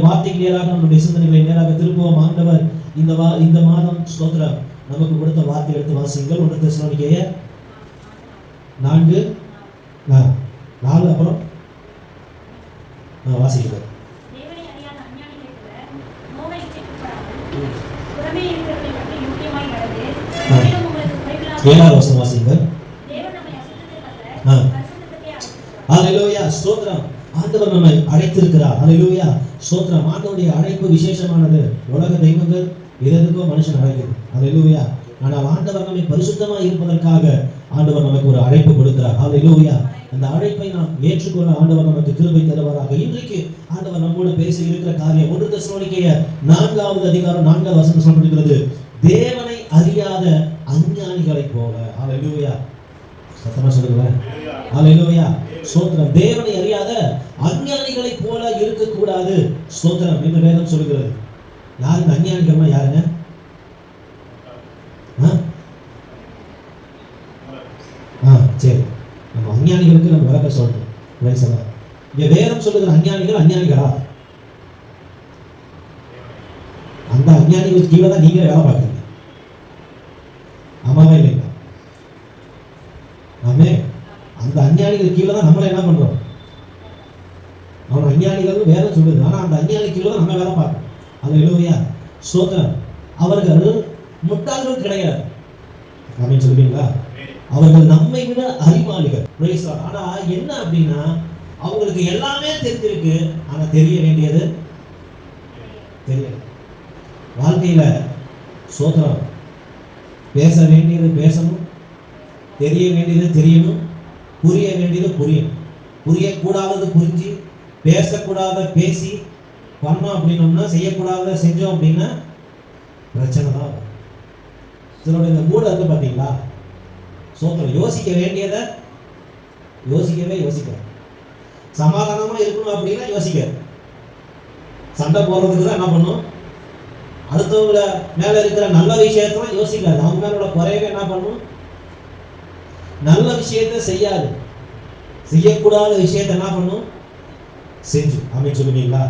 தேவனுடைய வார்த்தைக்கு நேராக நம்முடைய சிந்தனைகளை நேராக திருப்புவோம். ஆண்டவர் இந்த மாதம் ஸ்தோத்திரம் நமக்கு கொடுத்த வார்த்தை எடுத்து வாசிங்கள். 1 தெசலோனிக்கேயர் 4 அப்புறம் வாசிக்கிறேன். 7வது வசனம் வாசிங்கள். ஹல்லேலூயா ஸ்தோத்திரம். ஆண்டவர் நம்மை அழைத்திருக்கிறார். ஹல்லேலூயா ஸ்தோத்திரம். ஆண்டவருடைய அழைப்பு விசேஷமானது. உலக தெய்வங்கள் எதற்கோ மனுஷன் அழைக்குது. ஹல்லேலூயா. ஆனால் ஆண்டவர் நம்மை பரிசுத்தமாக இருப்பதற்காக ஆண்டவர் நமக்கு ஒரு அழைப்பு கொடுக்கிறார். ஹல்லேலூயா. அந்த அழைப்பை நாம் ஏற்றுக்கொள்ள ஆண்டவர் நமக்கு கிருபை தருவாராக. இன்றைக்கு ஆண்டவர் நம்மோடு பேசி இருக்கிற காரியம் 1 தெசலோனிக்கேயர் 4வது அதிகாரம் 4வது வசனம் சொல்லப்படுகிறது. தேவனை அறியாத அஞ்ஞானிகளை போல. ஹல்லேலூயா. சத்தமா சொல்லுங்க. ஹல்லேலூயா ஸ்தோத்திரம். தேவனை அறியாத அஞ்ஞானிகளை போல இருக்கக்கூடாது. ஸ்தோத்திரம் என்று வேதம் சொல்கிறது. யாருங்க அஞ்ஞானிகள்னா? யாருங்க? சரி, நம்ம அஞ்ஞானிகளுக்கு நம்ம விளக்க சொல்றோம். இங்க வேதம் சொல்லுகிற அஞ்ஞானிகள் அஞ்ஞானிகளா? அந்த அஞ்ஞானிகள் கீழே தான் நீங்க வேலை பார்க்குறீங்க. ஆமாவே இல்லைங்களா? ஆமே. அந்த அஞ்ஞானிகள் கீழே தான் நம்மள என்ன பண்றோம்? அவன் அஞ்ஞானிகள் வேதம் சொல்லுது. ஆனா அந்த அஞ்ஞானி கீழே தான் நம்ம வேலை பார்க்கணும். ஹல்லேலூயா ஸ்தோத்திரம். அவர்கள் முட்டாள்கள் கிடையாது. அப்படின்னு சொல்லுவீங்களா? அவர்கள் நம்மை விட அறிவாளிகள். ஆனா என்ன அப்படின்னா அவங்களுக்கு எல்லாமே தெரிஞ்சிருக்கு. ஆனா தெரிய வேண்டியது தெரியல. வாழ்க்கையில ஸ்தோத்திரம் பேச வேண்டியது பேசணும், தெரிய வேண்டியது தெரியணும், புரிய வேண்டியது புரியணும். புரியக்கூடாதது புரிஞ்சு, பேசக்கூடாத பேசி பண்ணோம் அப்படின்னோம்னா, செய்யக்கூடாத செஞ்சோம் அப்படின்னா பிரச்சனை தான். இதனுடைய இந்த மூட இருக்கு பார்த்தீங்களா? சோத்திரம். யோசிக்க வேண்டியதை யோசிக்க சமாதானமா இருக்கணும் அப்படின்னா யோசிக்க. சண்டை போடுறதுக்கு தான் என்ன பண்ணும்? அடுத்தவங்கள மேல இருக்கிற நல்ல விஷயத்தான் யோசிக்காது. அவங்க மேலோட குறையவே என்ன பண்ணும்? நல்ல விஷயத்த செய்யாது. செய்யக்கூடாத விஷயத்த என்ன பண்ணும்? செஞ்சு. ஆமென் சொல்லுவீங்களா?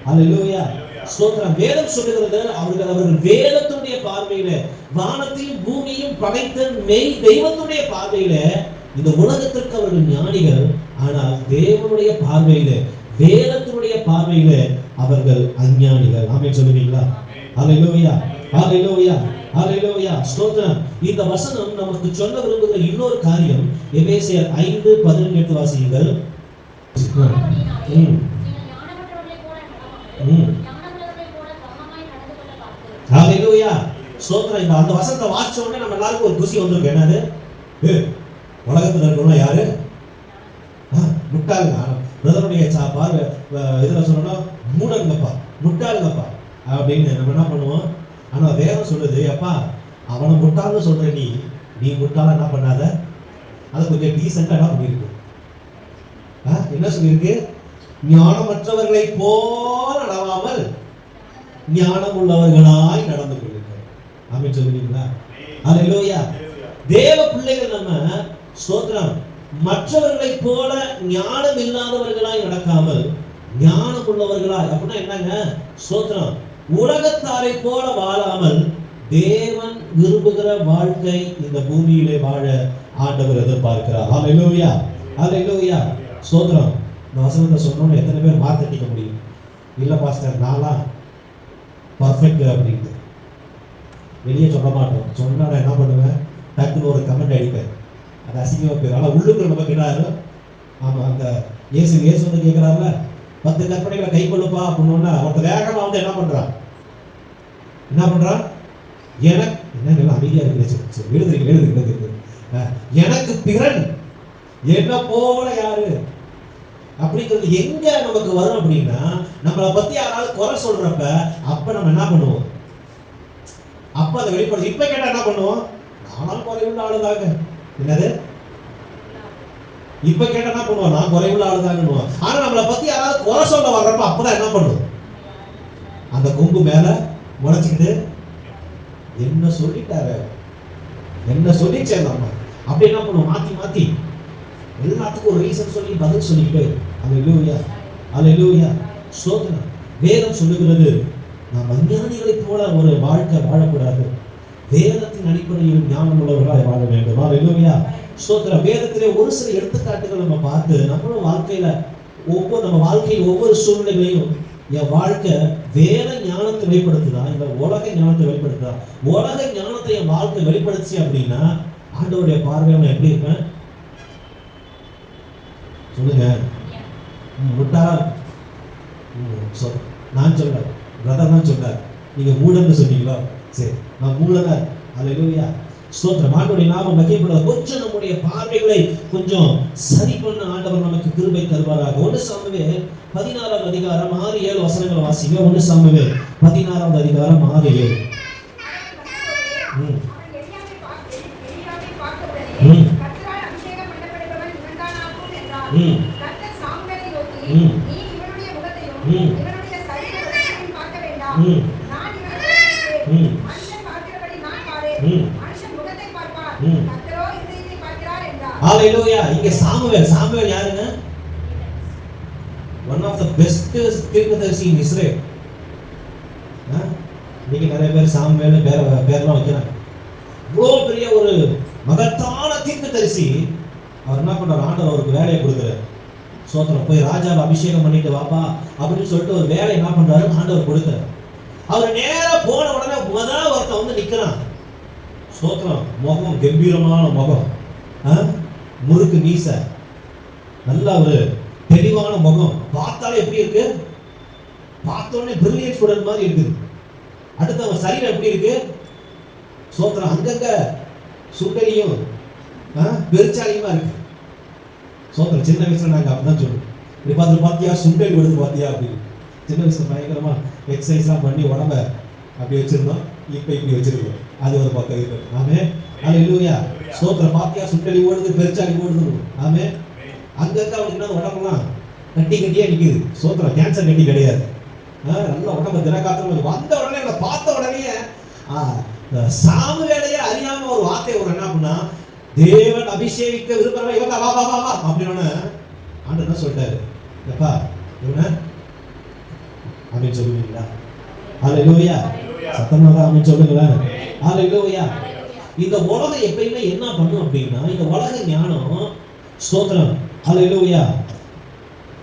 ஹல்லேலூயா ஸ்தோத்திரம். வேதம் சொல்லுகிறது அவர்கள் வேதத்துடைய பார்வையில, வானத்தையும் பூமியையும் படைத்த மெய் தெய்வத்துடைய பார்வையில இந்த உலகத்திற்கு அவர்கள் ஞானிகள். ஆனால் தேவனுடைய பார்வையில, வேதத்தினுடைய பார்வையில அவர்கள் அஞ்ஞானிகள். ஆமென் சொல்லுவீங்களா? ஹல்லேலூயா ஹல்லேலூயா ஹல்லேலூயா ஸ்தோத்திரம். இந்த வசனம் நமக்கு சொல்ல விரும்புகிற இன்னொரு காரியம் எபேசியர் 5:18 வாசியுங்கள். ஹல்லேலூயா ஸ்தோத்திரம். அந்த வசனத்தை வாசிச்ச உடனே நம்ம எல்லாருக்கும் ஒரு குஷி வந்திருக்கு. என்னது? உலகத்தில் இருக்கிறவங்க யாரு? முட்டாளுங்க. பிரதருடைய சாப்பாடு இதில் சொல்லணும், மூடங்கப்பா, முட்டாளுங்கப்பா அப்படின்னு நம்ம என்ன பண்ணுவோம். ஆனால் வேதம் சொல்லுது, அப்பா அவனை முட்டாள்னு சொல்ற நீ முட்டாள என்ன பண்ணாத. அதை கொஞ்சம் டீசெண்டாக என்ன பண்ணியிருக்கு? என்ன சொல்லியிருக்கு? ஞானமற்றவர்களை போல நடவாமல் ஞானம் உள்ளவர்களாய் நடந்து கொள்ளுங்கள். ஆமென் சொல்லுவீங்களா? ஹல்லேலூயா. தேவ பிள்ளைகள் நம்ம ஸ்தோத்திரம் மற்றவர்களை போல ஞானம் இல்லாதவர்களாய் நடக்காமல் ஞானம் உள்ளவர்களாய். அப்படின்னா என்னங்க? ஸ்தோத்திரம் உலகத்தாரை போல வாழாமல் தேவன் விரும்புகிற வாழ்க்கை இந்த பூமியிலே வாழ ஆண்டவர் எதிர்பார்க்கிறார். ஹல்லேலூயா ஹல்லேலூயா ஸ்தோத்திரம். இந்த வசனத்தை சொன்னோன்னு எத்தனை பேர் மார்த்தட்டிக்க முடியும்? இல்லை பாஸ்டர் நான்லாம் பர்ஃபெக்ட் அப்படின்ட்டு வெளியே சொல்ல மாட்டோம். சொன்னா நான் என்ன பண்ணுவேன்? டக்குன்னு ஒரு கமெண்ட் அடிப்பேன். அது அசிங்கமாக போயிடும். ஆனால் உள்ளுக்குள்ள நம்ம கிடாரு. ஆமாம், அந்த இயேசு வந்து கேட்குறாருல, 10 கற்பனைகளை கை கொள்ளுப்பா அப்படின்னா ஒருத்தர் வேகமாக வந்து என்ன பண்ணுறான்? எனக்கு என்ன அமைதியாக இருக்கு, எழுதுறீங்க. எனக்கு பிறன் என்ன போல யாரு அப்படிங்கிறது எங்க நமக்கு வரும் அப்படின்னா, நம்மளை பத்தி யாராவது குறை சொல்றப்ப அப்ப நம்ம என்ன பண்ணுவோம்? அப்ப அதை வெளிப்படுத்தி. இப்ப கேட்டா என்ன பண்ணுவோம்? நானும் குறைவுள்ள ஆளுதாங்க. என்னது? இப்ப கேட்டா என்ன பண்ணுவோம்? நான் குறைவுள்ள ஆளுதாங்க. ஆனா நம்மளை பத்தி யாராவது குறை சொல்ல வர்றப்ப அப்பதான் என்ன பண்ணுவோம்? அந்த கொம்பு மேல முளைச்சிக்கிட்டு என்ன சொல்லிட்டாரு, என்ன சொல்லிச்சே நம்ம அப்படி என்ன பண்ணுவோம்? மாத்தி எல்லாத்துக்கும் ஒரு ரீசன் சொல்லி பதில் சொல்லிக்கிட்டே. அல்லேலூயா அல்லேலூயா ஸ்தோத்திரம். வேதம் சொல்லுகிறது நாம் அஞ்ஞானிகளைப் போல ஒரு வாழ்க்கை வாழக்கூடாது. வேதத்தின் அடிப்படையில் ஞானம் உள்ளவர்களாய் வாழ வேண்டும். அல்லேலூயா. ஸ்தோத்திரம். வேதத்திலே ஒரு சில எடுத்துக்காட்டுகள் நம்ம பார்த்து நம்மளும் நம்ம வாழ்க்கையில் ஒவ்வொரு சூழ்நிலைகளையும் என் வாழ்க்கை வேத ஞானத்தை வெளிப்படுத்துதா இல்லை உலக ஞானத்தை வெளிப்படுத்துதா? உலக ஞானத்தை என் வாழ்க்கை வெளிப்படுத்துச்சு அப்படின்னா ஆண்டவருடைய பார்வையை நான் எப்படி இருப்பேன் சொல்லுங்க? முட்டாளா நான் சொல்றேன், பிரதர் தான் சொல்றார். நீங்க மூடன்னு சொன்னீங்களோ? சரி, நான் மூடனா. அல்லேலூயா. ஸ்தோத்திரம். ஆண்டவருடைய நாமம் மகிமைப்பட கொஞ்சம் நம்முடைய பார்வைகளை கொஞ்சம் சரி பண்ண ஆண்டவர் நமக்கு கிருபை தருவாராக. 1 சாமுவேல் 16வது அதிகாரம் 6-7 வசனங்களை வாசிங்க. 1 சாமுவேல் 16வது அதிகாரம் 6-7. ஹalleluya. இங்க சாமுவேல் யாருங்க? one of the best தீர்க்கதரிசி in Israel. இன்னைக்கு நிறைய பேர் சாமுவேல் பேர்லாம் வைக்கிறாங்க. இவ்வளோ பெரிய ஒரு மகத்தான தீர்க்கதரிசி. அவர் என்ன பண்றாரு? ஆண்டவர் அவருக்கு வேலையை கொடுக்குறாரு. ஸ்தோத்திரம். போய் ராஜாவை அபிஷேகம் பண்ணிட்டு வாப்பா அப்படின்னு சொல்லிட்டு ஒரு வேலை என்ன பண்றாரு? ஆண்டவர் கொடுக்குறாரு. அவர் நேரா போன உடனே முதல்ல ஒருத்தன் வந்து நிக்கிறான். ஸ்தோத்திரம். முகம் கம்பீரமான முகம், முறுக்கு மீச, நல்ல ஒரு தெளிவான முகம். பார்த்தாலே எப்படி இருக்கு? பார்த்தோன்னே பிரில்லியன்ட் ஸ்டூடெண்ட் மாதிரி இருக்குது. அடுத்து அவன் சரீரம் எப்படி இருக்கு? ஸ்தோத்திரம். அங்கங்க சுண்டலியும் பெருச்சாலியுமா இருக்கு. ஸ்தோத்திரம். சின்ன வயசுல நாங்கள் அப்படிதான் சொல்லுவோம். இப்படி பார்த்தியா சுண்டல் விடுது பார்த்தியா அப்படின்னு. சின்ன வயசுல பயங்கரமா எக்ஸசைஸ்லாம் பண்ணி உடம்ப அப்படி வச்சிருந்தோம். இப்போ இப்படி வச்சிருக்கோம். அது ஒரு பக்கம் இருக்கு. ஆமே. அல்லேலூயா. ஸ்தோத்திரம். பாத்தியா சுண்டலி ஓடுது, பெருச்சாலி ஓடுது. ஆமே. அங்கங்க அவனுக்கு என்ன உடம்பெல்லாம் கட்டியா நிக்குது. ஸ்தோத்திரம். கேன்சர் கட்டி கிடையாது. நல்ல உடம்பு தினக்காத்திரம் வந்த உடனே அவனை பார்த்த உடனே சாமுவேலையே அறியாம ஒரு வார்த்தை ஒரு என்ன பண்ணா, தேவன் அபிஷேகிக்க விரும்புறவன் இவங்க வா வா வா வா அப்படின்னு ஆண்டவர் என்ன சொல்லிட்டாரு? எப்பா இவன அப்படின்னு சொல்லுவீங்களா? அல்லேலூயா. சத்தமாக அப்படின்னு சொல்லுங்களேன். அல்லேலூயா. இந்த உலகம் எப்பயுமே என்ன பண்ணும் அப்படின்னா, இந்த உலக ஞானம் ஸ்தோத்திரம். அல்லேலூயா.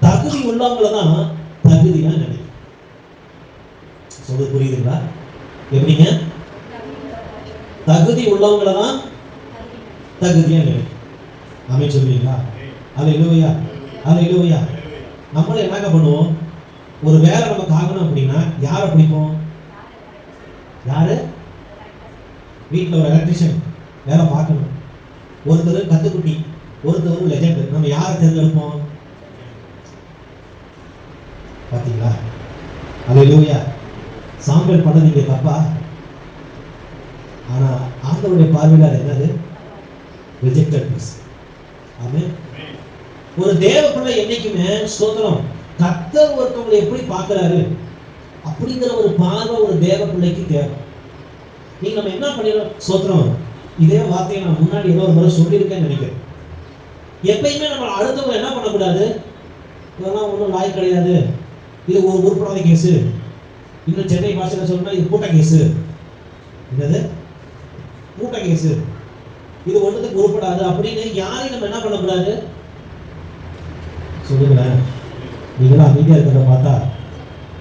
தகுதி உள்ளவங்கள தான் தகுதியா நினைக்கும். சொல்றது புரியுதுங்களா? எப்படிங்க? தகுதி உள்ளவங்கள தான் தகுதியா நினைக்கும். ஆமென் சொல்லுவீங்களா? அல்லேலூயா. அல்லேலூயா. நம்மள என்ன பண்ணுவோம்? ஒரு வேலை நமக்கு ஆகணும் அப்படின்னா யாரை பிடிக்கும்? யாரு? வீட்டில் ஒரு எலக்ட்ரிஷியன் வேலை பார்க்கணும். ஒருத்தர் கத்துக்குட்டி, ஒருத்தர் லெஜெண்ட். நம்ம யாரை தேர்ந்தெடுப்போம்? பார்த்தீங்களா? அல்லேலூயா. சாம்பல் பண்ண நீங்க தப்பா? ஆனா ஆண்டவருடைய பார்வையில் அது என்னது? Rejected piece. ஆமென். ஒரு தேவ பிள்ளை என்னைக்குமே ஸ்தோத்திரம் கர்த்தர் ஒருத்தவங்களை எப்படி பார்க்கிறாரு அப்படிங்கிற ஒரு பார்வை ஒரு தேவ பிள்ளைக்கு தேவை. நீங்க நம்ம என்ன பண்ணிடலாம்? ஸ்தோத்திரம். இதே வார்த்தையை நான் முன்னாடி ஏதோ ஒரு முறை சொல்லியிருக்கேன்னு நினைக்கிறேன். எப்பயுமே நம்ம அடுத்தவங்க என்ன பண்ணக்கூடாது? இதெல்லாம் ஒன்றும் லாய் கிடையாது, இது ஒரு உருப்படாத கேஸு, இன்னும் சென்னை பாஷையில் சொல்லணும்னா இது பூட்ட கேஸு. என்னது? பூட்ட கேஸு, இது ஒன்றுத்துக்கு உருப்படாது அப்படின்னு யாரையும் நம்ம என்ன பண்ணக்கூடாது? சொல்லுங்களேன். நீங்களும் அமைதியா இருக்கிறத பார்த்தா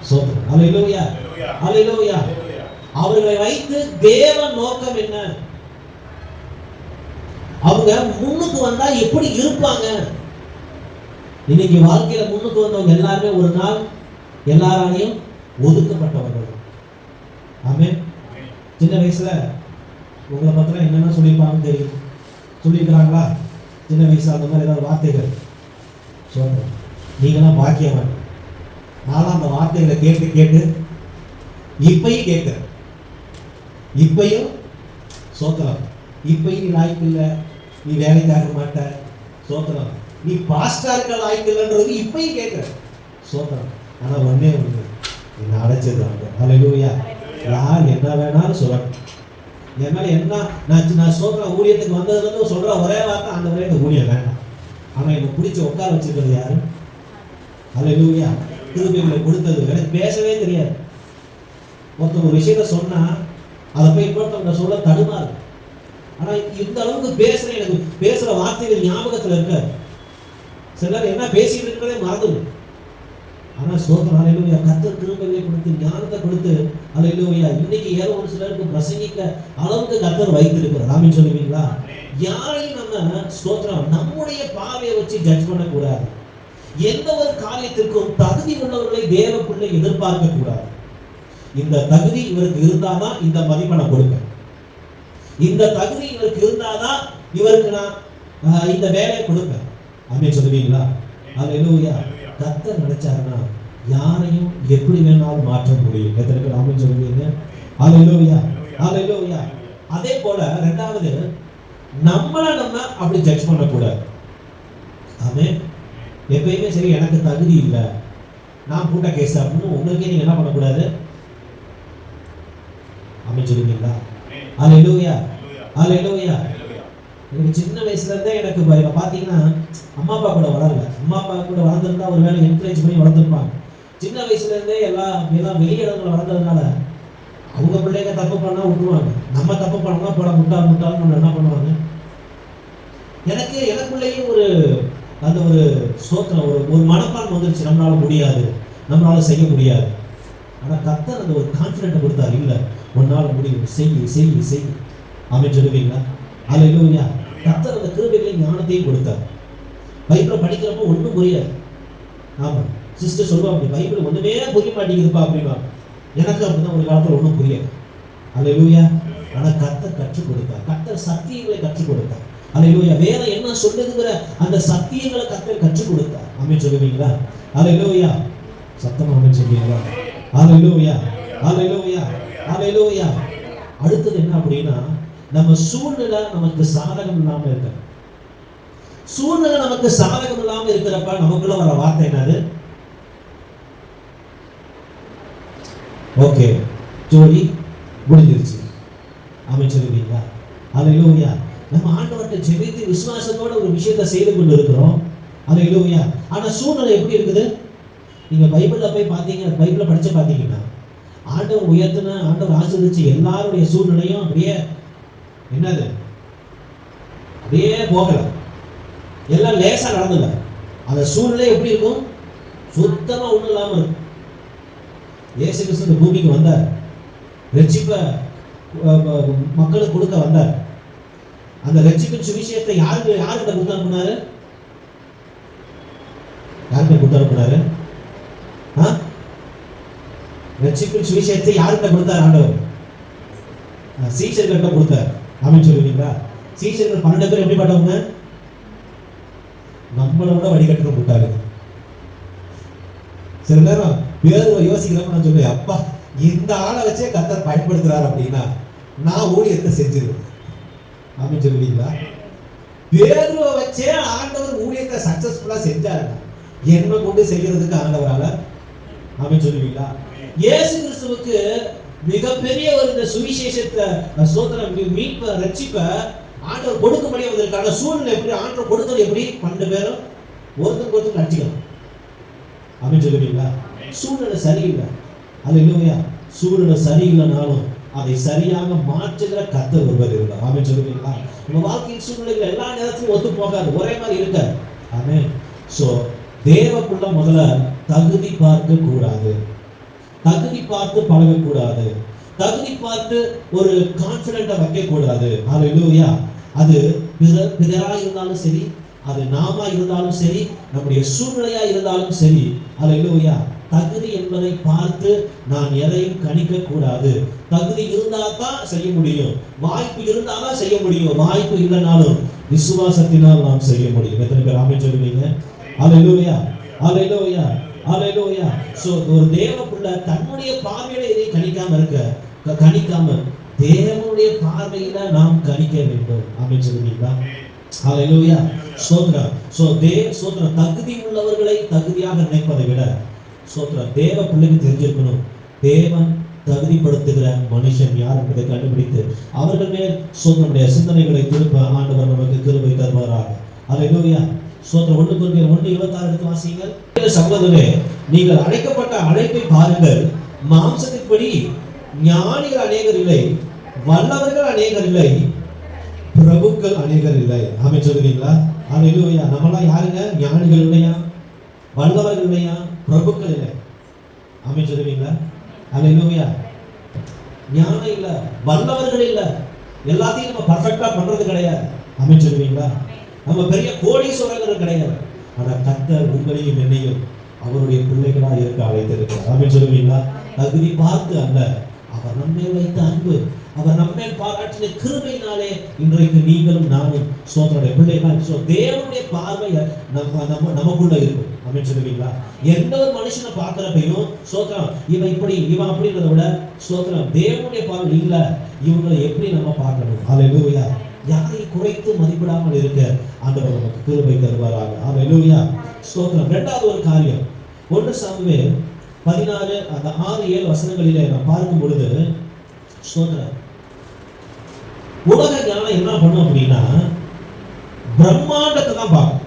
சோதனை. அல்லேலூயா. அல்லேலூயா. அவர்களை வைத்து தேவன் நோக்கம் என்ன? அவங்க முன்னுக்கு வந்தா எப்படி இருப்பாங்க? இன்னைக்கு வாழ்க்கையில முன்னுக்கு வந்தவங்க எல்லாருமே ஒரு நாள் எல்லாராலையும் ஒதுக்கப்பட்டவர்கள். ஆமென். சின்ன வயசுல உங்களை பத்திரம் என்னென்ன சொல்லியிருப்பாங்கன்னு தெரியும். சொல்லியிருக்கிறாங்களா? சின்ன வயசுல அந்த மாதிரி ஏதாவது வார்த்தைகள் சொல்றேன். நீங்களாம் பாக்கியவன். நானும் அந்த வார்த்தைகளை கேட்டு கேட்டு இப்பையும் கேட்கிறேன். இப்பையும் சோத்திரம். இப்பையும் நீ லாய்க்கு இல்லை, நீ வேலைக்காக மாட்ட. சோத்திரம். நீ பாஸ்டா இருக்க லாய்க்கு இல்லைன்றது இப்பையும் கேட்கிறேன். சோத்திரம். ஆனா ஒன்னே ஒண்ணு, என்ன அடைச்சிருக்காங்க. அல்லேலூயா. யார் என்ன வேணாலும் சொல்லணும். என் மேல என்ன நான் சொல்ற ஊழியத்துக்கு வந்ததுல இருந்து சொல்ற ஒரே வார்த்தை, அந்த வரை இந்த ஊழியம் வேண்டாம். ஆனா எனக்கு பிடிச்ச உட்கார வச்சிருக்கிறது யாரு? அல்லேலூயா. கிருபைகளை கொடுத்தது. எனக்கு பேசவே தெரியாது. ஒருத்தர் ஒரு விஷயத்த சொன்னா அதை போய் இன்னொருத்தவங்க சொல்ல தடுமாறு. ஆனா இந்த அளவுக்கு பேசுறேன், எனக்கு பேசுற வார்த்தைகள் ஞாபகத்துல இருக்காது. சிலர் என்ன பேசிட்டு இருக்கிறதே மறந்துடும். ஆனா ஸ்தோத்திரம், அல்லேலூயா, கர்த்தர் கிருபையை கொடுத்து ஞானத்தை கொடுத்து, அல்லேலூயா, இன்னைக்கு ஏதோ ஒரு சிலருக்கு பிரசங்கிக்க அளவுக்கு கர்த்தர் வைத்திருக்கிறார். ஆமென் சொல்லுவீங்களா? யாரையும் நம்ம ஸ்தோத்திரம் நம்முடைய பார்வையை வச்சு ஜட்ஜ் பண்ணக்கூடாது. எந்த ஒரு காரியத்திற்கும் தகுதி உள்ளவர்களை தேவ பிள்ளை எதிர்பார்க்க கூடாது. இந்த தகுதி இவருக்கு இருந்தாதான் இந்த மதிப்பெண்ணை கொடுப்பேன், இந்த தகுதி இவருக்கு இருந்தாதான் இவருக்கு நான் இந்த வேலையை கொடுப்பேன். ஆமென் சொல்லுவீங்களா? அல்லேலூயா. கர்த்தர் நினைச்சாருன்னா யாரையும் எப்படி வேணாலும் மாற்ற முடியும். எத்தனை பேர் ஆமென் சொல்லுவீங்க? அல்லேலூயா, அல்லேலூயா. அதே போல இரண்டாவது, நம்மள நம்ம அப்படி ஜட்ஜ் பண்ணக்கூடாது. ஆமென். எப்பயுமே சரி, எனக்கு தகுதி இல்லை, நான் கூட்ட கேஸ் அப்படின்னு உங்களுக்கே நீங்க என்ன பண்ணக்கூடாது. ஆமென் சொல்லுவீங்களா? அல்லேலூயா, அல்லேலூயா. எனக்கு சின்ன வயசுல இருந்தே எனக்கு பாத்தீங்கன்னா அம்மா அப்பா கூட வளரல. அம்மா அப்பா கூட வளர்ந்துருந்தா ஒரு வேலை என்கரேஜ் பண்ணி வளர்ந்துருப்பாங்க. சின்ன வயசுல இருந்தே எல்லாம் வெளியிடங்களை வளர்ந்ததுனால அவங்க பிள்ளைங்க தப்பு பண்ணா விட்டுருவாங்க. நம்ம தப்பு பண்ணோம்னா போட முட்டாள் முட்டாள்னு என்ன பண்ணுவாங்க. எனக்குள்ளேயே ஒரு அந்த ஒரு ஸ்தோத்திரம், ஒரு மனப்பான்மை வந்துருச்சு, நம்மளால முடியாது, நம்மளால செய்ய முடியாது. ஆனா கர்த்தர் அந்த ஒரு கான்ஃபிடென்ட் கொடுத்தாரு. இல்ல, உன்னால முடியும், செய்ய செய்ய செய்ய. ஆமென் சொல்லுவீங்களா? அல்லேலூயா. கர்த்தர் அந்த கிருபைகளையும் ஞானத்தையும் கொடுத்தார். பைபிளை படிக்கிறப்போ ஒன்றும் புரியாது. ஆமா, சிஸ்டர் சொல்லுவாங்க, பைபிள் ஒண்ணுமே புரிய மாட்டேங்குதுப்பா அப்படின்னா. எனக்கு அப்படிதான் ஒரு காலத்துல ஒன்றும் புரியாது. அல்லேலூயா. ஆனா கர்த்தர் கற்றுக் கொடுத்தார். கர்த்தர் சத்தியங்களை கற்றுக் கொடுத்தார். அல்லேலூயா. வேற என்ன சொல்லுதுங்கிற அந்த சத்தியங்களை கர்த்தர் கற்றுக் கொடுத்தார். ஆமென் சொல்லுவீங்களா? அல்லேலூயா. சத்தமா ஆமென் சொல்லுவீங்களா? அல்லேலூயா, அல்லேலூயா, அல்லேலூயா. அடுத்தது என்ன அப்படின்னா, நம்ம சூழ்நிலை நமக்கு சாதகம் இல்லாம இருக்க. சூழ்நிலை நமக்கு சாதகம் இல்லாம இருக்கிறப்ப நமக்குள்ள வர வார்த்தை என்னது? ஓகே, ஜோடி முடிஞ்சிருச்சு. ஆமென் சொல்லுவீங்களா? அல்லேலூயா. நம்ம ஆண்டவர்கிட்ட ஜெபித்து விசுவாசத்தோட ஒரு விஷயத்தை செய்து கொண்டு இருக்கிறோம். அல்லேலூயா. ஆனா சூழ்நிலை எப்படி இருக்குது? நீங்க பைபிள்ல போய் பாத்தீங்க, பைபிள படிச்சு பாத்தீங்கன்னா ஆண்டவர் உயர்த்தின, ஆண்டவர் ஆசீர்வதிச்ச எல்லாருடைய சூழ்நிலையும் அப்படியே என்னது, அப்படியே போகல, எல்லாம் லேசா நடந்துல. அந்த சூழ்நிலை எப்படி இருக்கும்? சுத்தமா ஒண்ணும் இல்லாம இருக்கும். இயேசு கிறிஸ்து இந்த பூமிக்கு வந்தார், ரட்சிப்பை மக்களுக்கு கொடுக்க வந்தார். அந்த ரட்சிப்பின் சுவிசேஷத்தை யாருக்கு கொடுத்து அனுப்புனாரு? யாருக்கு கொடுத்து அனுப்புனாரு? ரட்சிப்பின் சுவிசேஷத்தை யாருக்கு கொடுத்தார் ஆண்டவர்? சீஷர்கள்ட்ட கொடுத்தார். ஆமென் சொல்லுவீங்களா? சீஷர்கள் 12 பேர் எப்படிப்பட்டவங்க? நம்மளோட வடிகட்டுற கூட்டாரு. சில நேரம் பேருவை யோசிக்கிறப்ப நான் சொல்லுவேன், அப்பா இந்த ஆளை வச்சே கர்த்தர் பயன்படுத்துறாரு அப்படின்னா நான் ஊழியத்தை செஞ்சிருவேன். ஆமென் சொல்லுவீங்களா? பேருவை வச்சே ஆண்டவர் ஊழியத்தை சக்சஸ்ஃபுல்லா செஞ்சாரு, என்ன கொண்டு செய்யறதுக்கு ஆண்டவரால. ஆமென் சொல்லுவீங்களா? இயேசு கிறிஸ்துவுக்கு மிகப்பெரிய ஒரு இந்த சுவிசேஷத்தை சோதனை மீட்ப ரட்சிப்ப ஆண்டவர் கொடுக்க முடியாததற்கான சூழ்நிலை எப்படி? ஆண்டவர் கொடுத்தது எப்படி? 12 பேரும் ஒருத்தருக்கு ஒருத்தர் அடிச்சுக்கலாம். ஆமென் சொல்லுவீங்களா? சூழ்நிலை சரியில்லை. அல்லேலூயா. சூழ்நிலை சரியில்லைனாலும் அதை சரியாக மாற்றுகிற கர்த்தர் ஒருவர் இருந்தார். ஆமென் சொல்லுவீங்களா? நம்ம வாழ்க்கையின் சூழ்நிலைகள் எல்லா நேரத்திலும் ஒத்து போகாது, ஒரே மாதிரி இருக்காது. ஆமென். சோ தேவக்குள்ள முதல்ல தகுதி பார்க்க கூடாது, தகுதி பார்த்து பழகக்கூடாது, தகுதி பார்த்து ஒரு கான்ஃபிடென்ட்டை வைக்க கூடாது. அல்லேலூயா. அது பிறரா இருந்தாலும் சரி, அது நாமா இருந்தாலும் சரி, நம்முடைய சூழ்நிலையா இருந்தாலும் சரி. அல்லேலூயா. தகுதி என்பதை பார்த்து நான் எதையும் கணிக்க கூடாது. தகுதி இருந்தாதான் செய்ய முடியும், வாய்ப்பு இருந்தாதான் செய்ய முடியும். வாய்ப்பு இல்லைனாலும் விசுவாசத்தினால் நாம் செய்ய முடியும். எத்தனை பேர் ஆமென் சொல்லுவீங்க? அல்லேலூயா, அல்லேலூயா, அல்லேலூயா. சோ ஒரு தேவப்புள்ள தன்னுடைய பார்வையில இதை கணிக்காம தேவனுடைய பார்வையில நாம் கணிக்க வேண்டும். ஆமென் சொல்லுவீங்களா? அல்லேலூயா. ஸ்தோத்திரம். சோ ஸ்தோத்திரம். தகுதி உள்ளவர்களை தகுதியாக நினைப்பதை விட ஸ்தோத்திரம் தேவ பிள்ளைக்கு தெரிஞ்சிருக்கணும், தேவன் தகுதிப்படுத்துகிற மனுஷன் யார் என்பதை கண்டுபிடித்து அவர்கள் மேல் நம்முடைய சிந்தனைகளை திருப்ப ஆண்டவர் நமக்கு கிருபை தருவாராக. அல்லேலூயா. ஸ்தோத்திரம். 1 கொரிந்தியர் 1:26 எடுத்து வாசியுங்கள். சகோதரரே, நீங்கள் அழைக்கப்பட்ட அழைப்பை பாருங்கள். மாம்சத்தின்படி ஞானிகள் அநேகர் இல்லை, வல்லவர்கள் அநேகர் இல்லை, பிரபுக்கள் அநேகர் இல்லை. ஆமென் சொல்லுவீங்களா? அல்லேலூயா. நம்மலாம் யாருங்க? ஞானிகள் இல்லையா, வல்லவர்கள் இல்லையா, பிரபுக்கள் இல்லை. ஆமென் சொல்லுவீங்களா? அல்லேலூயா. ஞானம் இல்ல, வல்லவர்கள் இல்ல, எல்லாத்தையும் நம்ம பர்ஃபெக்ட்டா பண்றது கிடையாது. ஆமென் சொல்லுவீங்களா? நம்ம பெரிய கோடீஸ்வரர்கள் கிடையாது. ஆனா கர்த்தர் உங்களையும் என்னையும் அவருடைய பிள்ளைகளா இருக்க அழைத்திருக்கிறார். ஆமென் சொல்லுவீங்களா? தகுதி பார்த்து அல்ல, அவர் நம்மேல் வைத்த அன்பு, அவர் நம்மேல் பாராட்டின கிருபையினாலே இன்றைக்கு நீங்களும் நானும் ஸ்தோத்திரனுடைய பிள்ளைகள். தேவனுடைய பார்வை நமக்குள்ள இருக்கும். ஆமென் சொல்லுவீங்களா? எந்த ஒரு மனுஷனை பார்க்கிறப்பையும் ஸ்தோத்திரம் இவன் இப்படி இவன் அப்படின்றத விட ஸ்தோத்திரம் தேவனுடைய பார்வை இல்ல, இவங்களை எப்படி நம்ம பார்க்கணும். அல்லேலூயா. யாரையும் குறைத்து மதிப்பிடாமல் இருக்க ஆண்டவர் நமக்கு கிருபை தருவாராக. அல்லேலூயா. ஸ்தோத்திரம். இரண்டாவது ஒரு காரியம், 1 சாமுவேல் 16 அந்த 6-7 வசனங்களிலே நாம் பார்க்கும் பொழுது ஸ்தோத்திரம் உலக ஞானம் என்ன பண்ணும் அப்படின்னா பிரம்மாண்டத்தை தான் பார்க்கும்.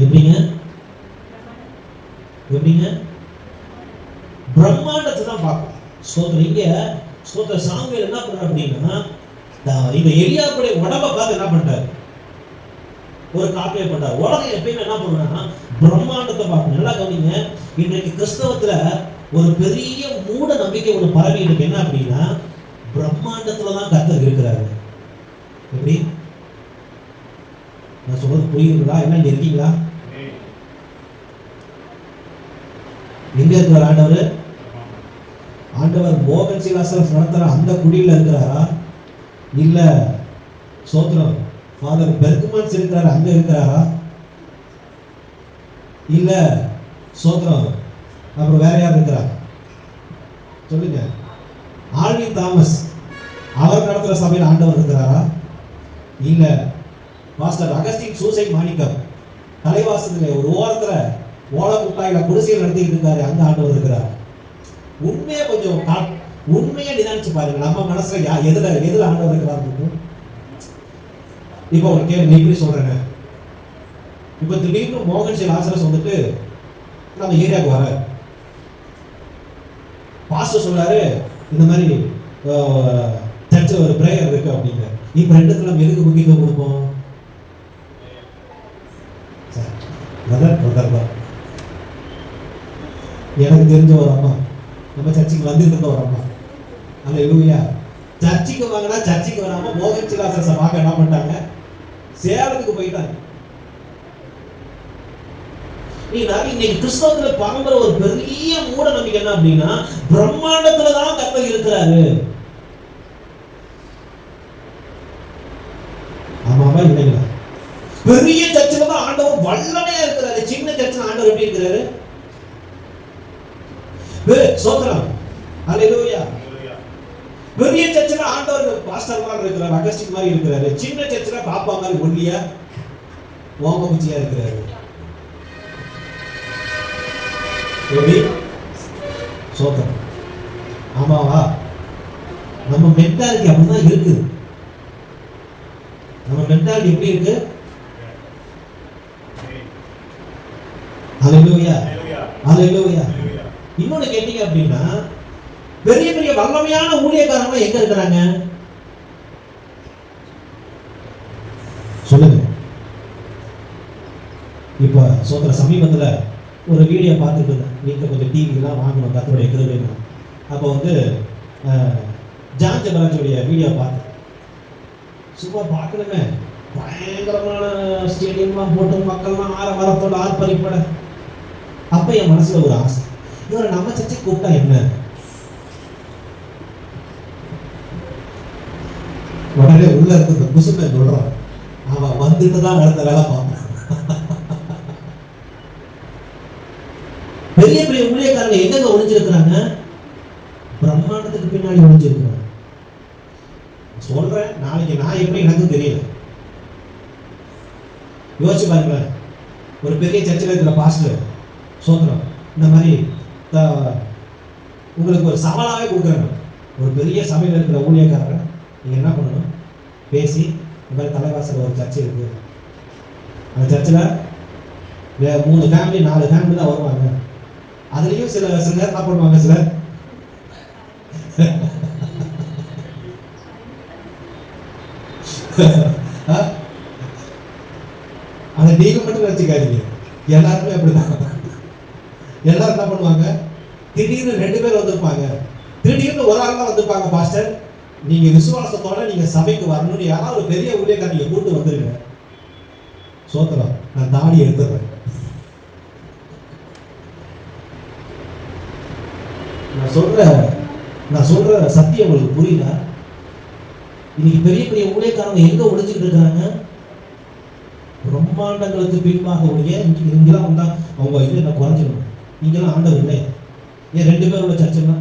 எப்படிங்க? பிரம்மாண்டத்தை தான் பார்க்கும். ஸ்தோத்திரம். இங்க ஸ்தோத்திர சாமுவேல் என்ன பண்றாரு அப்படின்னா இந்த எலியாவுடைய உடம்பை பார்த்து என்ன பண்றாரு? ஒரு காப்பியை பண்றாரு. உலகம் எப்பயுமே என்ன பண்ணுறாங்கன்னா பிரம்மாண்டத்தை பார்க்கணும். நல்லா கவனிங்க. இன்றைக்கு கிறிஸ்தவத்துல ஒரு பெரிய மூட நம்பிக்கை ஒன்று பரவி இருக்கு. என்ன அப்படின்னா பிரம்மாண்டத்துலதான் கர்த்தர் இருக்கிறாரு. எப்படி? நான் சொல்றது புரியுதுங்களா? என்ன இங்க இருக்கீங்களா? எங்க இருக்கிறார் ஆண்டவர்? ஆண்டவர் மோகன் சிலாசர் நடத்துற அந்த குடியில இருக்கிறாரா? இல்ல சோத்ரம் ஃபாதர் பெர்க்மன்ஸ் இருக்கிறார் அங்க இருக்கிறாரா? இல்ல சோத்ரம் அப்புறம் வேற யார் இருக்கிறார் சொல்லுங்க? ஆல்வின் தாமஸ் அவர் நடத்துற சபையில் ஆண்டவர் இருக்கிறாரா? இல்ல பாஸ்டர் அகஸ்டின் சூசை மாணிக்கம் தலைவாசத்துல ஒரு ஓரத்துல ஓலை குட்டாயில குடிசையில் நடத்திட்டு இருக்காரு, அங்க ஆண்டவர் இருக்கிறார். உண்மையை கொஞ்சம் உண்மையை நிதானிச்சு பாருங்க. நம்ம மனசுல எதுல ஆண்டவர் இருக்கிறார்? இப்ப ஒரு கேள்வி நீ இப்படி சொல்றேங்க. இப்ப திடீர்னு மோகன் சி லாசரஸ் வந்துட்டு நம்ம ஏரியாவுக்கு வர பாஸ்டர் சொல்றாரு இந்த மாதிரி சர்ச்சில் ஒரு பிரேயர் இருக்கு அப்படிங்க. இப்ப ரெண்டுத்துல நம்ம எதுக்கு முக்கியத்துவம் கொடுப்போம்? எனக்கு தெரிஞ்ச ஒரு அம்மா நம்ம சர்ச்சுக்கு வந்துட்டு இருந்த ஒரு அம்மா, அல்லேலூயா, சர்ச்சுக்கு வாங்கினா சர்ச்சுக்கு வராம மோகன் சி லாசரஸை பார்க்க என்ன பண்ணிட்டாங்க? சேலத்துக்கு போயிட்டாங்க. இன்னைக்கு கிறிஸ்தவத்துல பரம்பர ஒரு பெரிய மூட நம்பிக்கை என்ன அப்படின்னா பிரம்மாண்டத்துலதான் கர்த்தர் இருக்கிறாரு. ஆமாவா இல்லைங்களா? பெரிய சர்ச்சில் தான் ஆண்டவர் வல்லமையா இருக்கிறாரு. சின்ன சர்ச்சில் ஆண்டவர் எப்படி இருக்கிறாரு? சோத்ரம். அல்லேலூயா. பெரிய சர்ச்சில் ஆண்டவர் பாஸ்டர் மாதிரி இருக்கிறார், அகஸ்டின் மாதிரி இருக்கிறாரு. சின்ன சர்ச்சில் பாப்பா மாதிரி ஒல்லியா ஓம குச்சியா இருக்கிறாரு. எப்படி? சோத்ரம். ஆமாவா? நம்ம மென்டாலிட்டி அப்படிதான் இருக்குது. நம்ம மென்டாலிட்டி எப்படி இருக்கு? அல்லேலூயா, அல்லேலூயா. இன்னொன்னு கேட்டீங்க அப்படின்னா பெரிய பெரிய வல்லமையான ஊழியக்காரங்க எங்க இருக்கிறாங்க சொல்லுங்க? இப்ப சோதர சமீபத்துல ஒரு வீடியோ பார்த்துட்டு இருந்தேன். வீட்டில் கொஞ்சம் டிவிலாம் வாங்கணும் கர்த்தருடைய கிருபையினால. அப்போ வந்து ஜான் ஜெபராஜோடைய வீடியோ பார்த்தேன். சும்மா பார்க்கணுமே, பயங்கரமான ஸ்டேடியம்லாம் போட்டு மக்கள்லாம் ஆரவாரத்தோட ஆர்ப்பரிப்பட. அப்போ என் மனசுல ஒரு ஆசை, இவரை நம்ம சர்ச்சை கூப்பிட்டா என்ன? உடனே உள்ள இருந்து குசுமை சொல்றான், அவன் வந்துட்டு தான் அடுத்த வேலை பார்ப்பான். பெரிய பெரிய ஊழியக்காரங்க எங்க ஒளிஞ்சிருக்கிறாங்க? பிரம்மாண்டத்துக்கு பின்னாடி ஒளிஞ்சிருக்கிறாங்க. சொல்றேன், நாளைக்கு நான் எப்படி எனக்கு தெரியல. யோசிச்சு பாருங்களேன். ஒரு பெரிய சர்ச்சில் இருக்கிற பாஸ்டர் சோத்ரம் இந்த மாதிரி உங்களுக்கு ஒரு சவாலாகவே கொடுக்குறாங்க. ஒரு பெரிய சபையில் இருக்கிற ஊழியக்காரங்க நீங்கள் என்ன பண்ணணும்? பேசி இந்த மாதிரி தலைவாசல் ஒரு சர்ச்சை இருக்குது, அந்த சர்ச்சில் 3 ஃபேமிலி 4 ஃபேமிலி தான் வருவாங்க. அதுலயும் சில நேரம் என்ன பண்ணுவாங்க, சிலர் அதை நீங்க மட்டும் வச்சுக்காதீங்க, எல்லாருமே அப்படிதான். எல்லாரும் என்ன பண்ணுவாங்க, திடீர்னு 2 பேர் வந்திருப்பாங்க, திடீர்னு ஒரு ஆள் தான் வந்திருப்பாங்க. பாஸ்டர், நீங்க விசுவாசத்தோட நீங்க சபைக்கு வரணும்னு யாராவது ஒரு பெரிய ஊழியக்காரர் நீங்க கூட்டு வந்துருங்க. சோத்திரம், நான் தாடி எடுத்துறேன். நான் சொல்ற சத்தியம் உங்களுக்கு புரியுதா? இன்னைக்கு பெரிய பெரிய ஊழியக்காரங்க எங்க ஒளிஞ்சுட்டு இருக்கிறாங்க? பிரம்மாண்டங்களுக்கு பின்பாக ஒழிய இங்கெல்லாம் வந்தா அவங்க இது என்ன குறைஞ்சிடும். இங்கெல்லாம் ஆண்டவர் இல்லை. ஏன் 2 பேரோட சர்ச்சைன்னா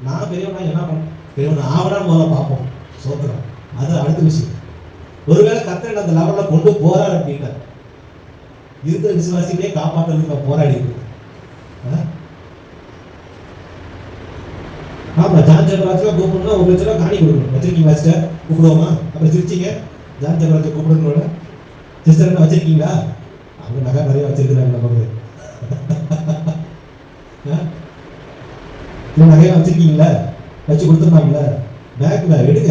நான் பெரியவனா என்ன பண்ண பெரியவன் ஆவணா முதல்ல பார்ப்போம். சோத்திரம், அது அடுத்த விஷயம். ஒருவேளை கர்த்தர் அந்த லெவல்ல கொண்டு போறாரு அப்படின்னா இருக்கிற விசுவாசிகளே காப்பாற்றுறதுக்கு நான் போராடி இருக்கேன். ஆமா, ஜான் ஜெபராஜ்ல கூப்பிடணும்னா 1 லட்சம் ரூபாய் காணி கொடுக்கணும். வச்சிருக்கீங்க சிஸ்டர்? கூப்பிடுவோமா? அப்புறம் சிரிச்சிங்க. ஜான் ஜெபராஜை கூப்பிடணும்னு சிஸ்டர் என்ன வச்சிருக்கீங்களா? அவங்க நகை நிறைய வச்சிருக்கிறாங்க. நமக்கு நகையா வச்சிருக்கீங்களா? வச்சு கொடுத்துருந்தாங்களா? பேக்ல எடுங்க,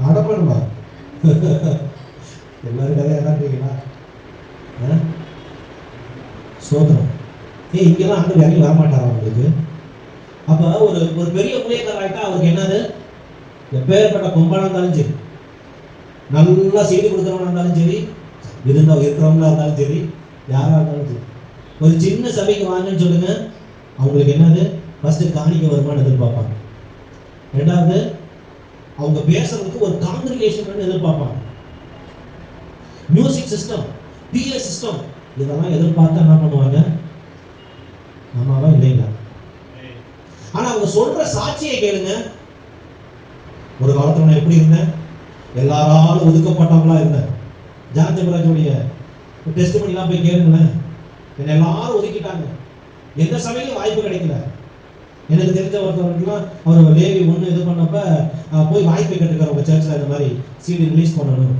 அடப்பணுமா? எல்லாரும் நிறைய இறங்குறீங்களா? சோதனம். இங்கெல்லாம் ஆண்டு இறங்கி வரமாட்டாரா உங்களுக்கு? அப்ப ஒரு பெரிய ஊழியக்காரர் ஆகிட்டா அவருக்கு என்னது, எப்பேற்பட்ட கொம்பனா இருந்தாலும் சரி, நல்லா செய்தி கொடுக்குறவனா இருந்தாலும் சரி, இருக்கிறவங்களா இருந்தாலும் சரி, யாரா இருந்தாலும் சரி, ஒரு சின்ன சபைக்கு வாங்கன்னு சொல்லுங்க, அவங்களுக்கு என்னது, ஃபர்ஸ்ட் காணிக்க வருமானு எதிர்பார்ப்பாங்க. 2வது அவங்க பேசுறதுக்கு ஒரு காங்கிரிகேஷன் எதிர்பார்ப்பாங்க. மியூசிக் சிஸ்டம், பிஏ சிஸ்டம், இதெல்லாம் எதிர்பார்த்தா என்ன பண்ணுவாங்க? ஆமாவா இல்லைங்களா? ஆனா அவங்க சொல்ற சாட்சியை கேளுங்க. ஒரு காலத்துல நான் எப்படி இருந்தேன், எல்லாராலும் ஒதுக்கப்பட்டவங்களா இருந்தேன். ஜான் ஜெபராஜோடைய டெஸ்ட் பண்ணிலாம் போய் கேளுங்களேன். என்னை எல்லாரும் ஒதுக்கிட்டாங்க, எந்த சபையிலும் வாய்ப்பு கிடைக்கல. எனக்கு தெரிஞ்ச ஒருத்தவங்களுக்குலாம் அவர் லேவி 1 இது பண்ணப்ப போய் வாய்ப்பு கேட்டுக்கிற உங்க சர்ச்சில் இந்த மாதிரி சிடி ரிலீஸ் பண்ணணும்.